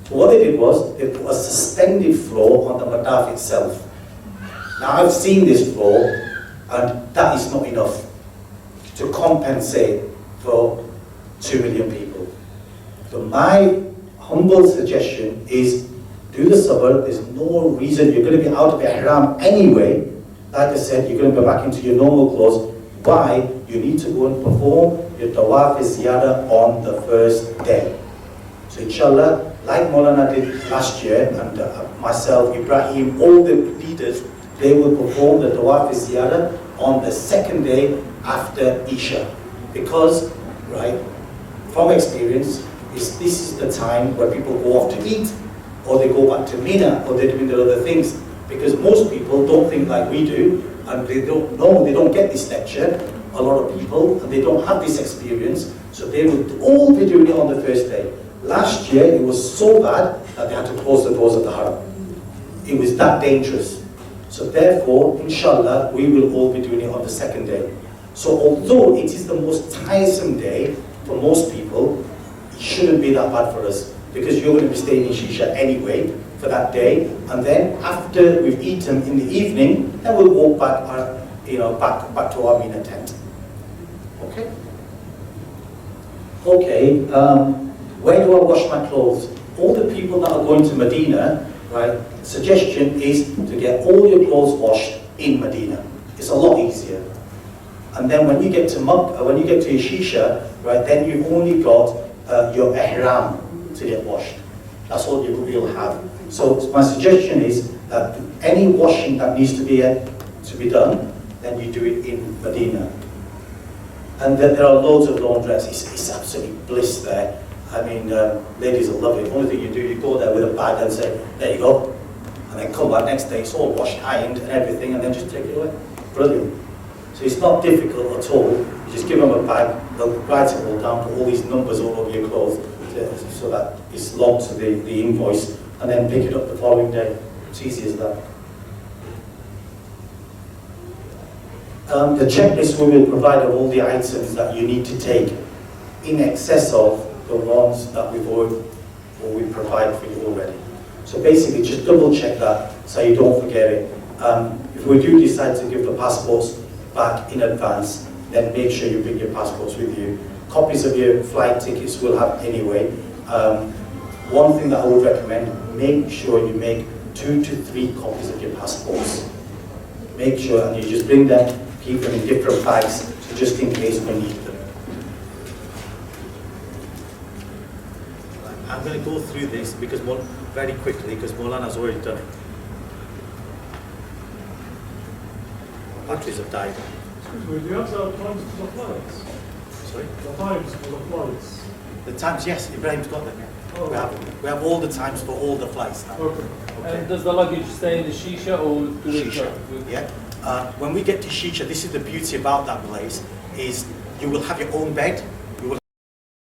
So what they did was, they put a suspended floor on the Madaf itself. Now I've seen this floor, and that is not enough to compensate for 2 million people. So my humble suggestion is, do the sabr. There's no reason, you're going to be out of ihram anyway. Like I said, you're going to go back into your normal clothes. Why? You need to go and perform your tawaf ziyarah on the first day. So inshallah, like Maulana did last year, and myself, Ibrahim, all the leaders, they will perform the tawaf ziyarah on the second day after Isha. Because, right, from experience, this is the time where people go off to eat, or they go back to Mina, or they're doing their other things. Because most people don't think like we do, and they don't know, they don't get this lecture, a lot of people, and they don't have this experience, so they will all be doing it on the first day. Last year, it was so bad that they had to close the doors of the Haram. It was that dangerous. So therefore, inshallah, we will all be doing it on the second day. So although it is the most tiresome day for most people, it shouldn't be that bad for us, because you're going to be staying in Shisha anyway for that day, and then after we've eaten in the evening, then we'll walk back, back to our Mina tent. Okay? Okay, where do I wash my clothes? All the people that are going to Medina, right, suggestion is to get all your clothes washed in Medina. It's a lot easier. And then when you get to when you get to Shisha, right, then you've only got your ihram to get washed. That's all you will have. So my suggestion is that any washing that needs to be done, then you do it in Medina. And then there are loads of laundrettes. It's absolutely bliss there. I mean, ladies will love it. The only thing you do, you go there with a bag and say, there you go. And then come back next day, it's all washed, ironed and everything, and then just take it away. Brilliant. So it's not difficult at all. You just give them a bag, they'll write it all down, put all these numbers all over your clothes, so that it's logged to the invoice, and then pick it up the following day. It's easy as that. The checklist we will provide of all the items that you need to take in excess of the ones that we provide for you already. So basically just double check that so you don't forget it. If we do decide to give the passports back in advance, then make sure you bring your passports with you. Copies of your flight tickets we'll have anyway. One thing that I would recommend, make sure you make 2 to 3 copies of your passports. Make sure, and you just bring them, keep them in different bags, so just in case we need them. I'm going to go through this very quickly because Maulana's already done it. batteries have died. Excuse me, do you have the times for the flights? Sorry? The times for the flights? The times, yes, Ibrahim's got them. Oh. We have all the times for all the flights now. Okay. And does the luggage stay in the shisha or do they Shisha, yeah. When we get to Shisha, this is the beauty about that place, is you will have your own bed,